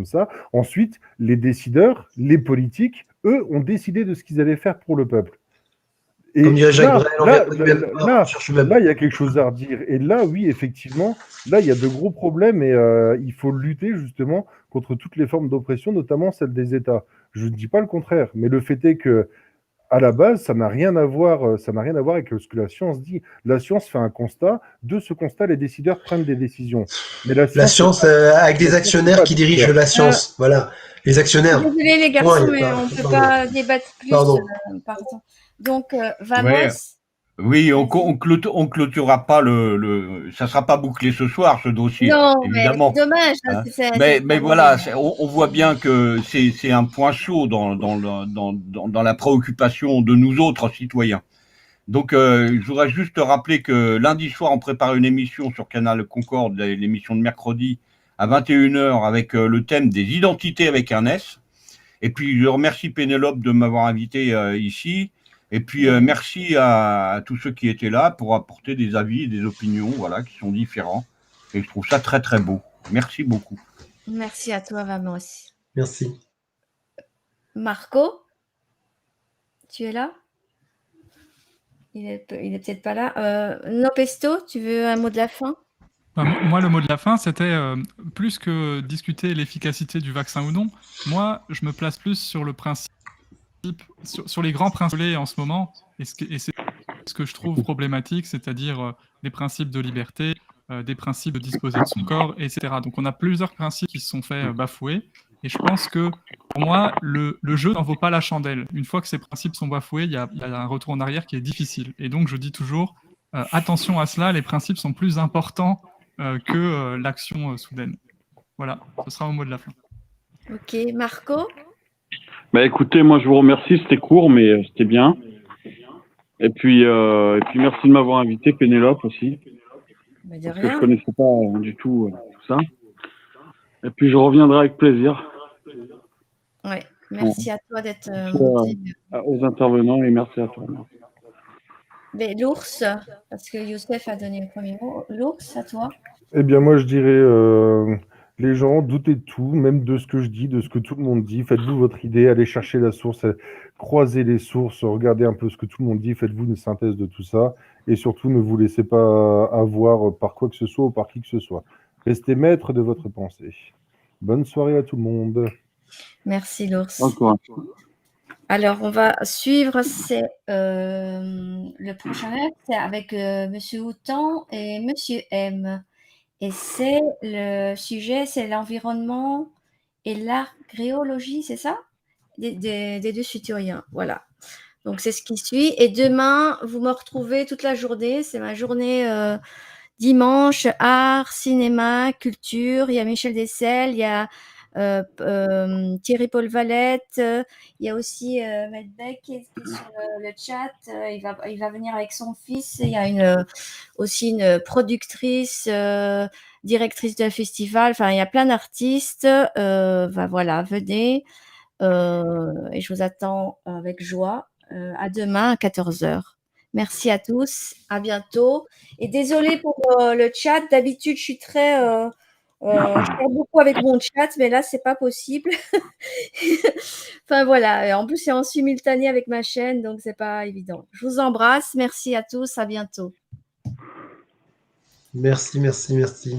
ça. Ensuite, les décideurs, les politiques, eux, ont décidé de ce qu'ils allaient faire pour le peuple. Et comme dirait Jacques Brel, là, il y a quelque chose à redire. Et là, oui, effectivement, là, il y a de gros problèmes et il faut lutter justement contre toutes les formes d'oppression, notamment celle des États. Je ne dis pas le contraire, mais le fait est que à la base, ça n'a rien à voir avec ce que la science dit. La science fait un constat. De ce constat, les décideurs prennent des décisions. Mais la La science, science avec des actionnaires qui dirigent la science. Voilà. Les actionnaires. Désolée les Point, garçons, y a mais pas- on ne peut pardon. pas débattre plus. Pardon. Pardon. Donc, vamos. Ouais. Oui, on Vas-y. clôturera pas ça sera pas bouclé ce soir, ce dossier, Non, mais c'est évidemment. dommage. Hein, Hein. c'est Mais pas voilà, vrai. on voit bien que c'est un point chaud dans la préoccupation de nous autres citoyens. Donc, je voudrais juste te rappeler que lundi soir, on prépare une émission sur Canal Concorde, l'émission de mercredi à 21h avec le thème des identités avec un S. Et puis, je remercie Pénélope de m'avoir invité ici. Et puis, merci à tous ceux qui étaient là pour apporter des avis et des opinions, voilà, qui sont différents. Et je trouve ça très, très beau. Merci beaucoup. Merci à toi, Vamos. Merci. Marco, tu es là? Il est peut-être pas là. Nopesto, tu veux un mot de la fin? Moi, le mot de la fin, c'était plus que discuter l'efficacité du vaccin ou non. Moi, je me place plus sur le principe, sur les grands principes en ce moment, et c'est ce que je trouve problématique, c'est-à-dire les principes de liberté, des principes de disposer de son corps, etc. Donc, on a plusieurs principes qui se sont fait bafouer, et je pense que pour moi, le jeu n'en vaut pas la chandelle. Une fois que ces principes sont bafoués, il y a un retour en arrière qui est difficile. Et donc, je dis toujours, attention à cela, les principes sont plus importants que l'action soudaine. Voilà, ce sera au mot de la fin. Ok, Marco? Bah écoutez, moi je vous remercie, c'était court, mais c'était bien. Et puis merci de m'avoir invité, Pénélope aussi. Bah, de Parce que je rien. connaissais pas du tout tout ça. Et puis je reviendrai avec plaisir. Ouais, merci à toi d'être Merci monté. aux intervenants et merci à toi. Mais l'ours, parce que Youssef a donné le premier mot. L'ours, à toi? Eh bien, moi, je dirais, les gens, doutez de tout, même de ce que je dis, de ce que tout le monde dit. Faites-vous votre idée, allez chercher la source, croisez les sources, regardez un peu ce que tout le monde dit, faites-vous une synthèse de tout ça. Et surtout, ne vous laissez pas avoir par quoi que ce soit ou par qui que ce soit. Restez maître de votre pensée. Bonne soirée à tout le monde. Merci, l'ours. Encore. Alors, on va suivre le prochain live, c'est avec Monsieur Houtan et Monsieur M. Et c'est le sujet, c'est l'environnement et l'agréologie, c'est ça? Des deux futuriens, voilà. Donc, c'est ce qui suit. Et demain, vous me retrouvez toute la journée. C'est ma journée dimanche, art, cinéma, culture. Il y a Michel Dessel, il y a Thierry Paul Valette, il y a aussi Medbeck qui est sur le chat. Il va venir avec son fils. Il y a aussi une productrice, directrice d'un festival. Enfin, il y a plein d'artistes. Voilà, venez. Et je vous attends avec joie. À demain à 14h. Merci à tous. À bientôt. Et désolée pour le chat. D'habitude, je suis très. Je parle beaucoup avec mon chat, mais là, c'est pas possible. Enfin voilà. Et en plus, c'est en simultané avec ma chaîne, donc c'est pas évident. Je vous embrasse. Merci à tous. À bientôt. Merci, merci, merci.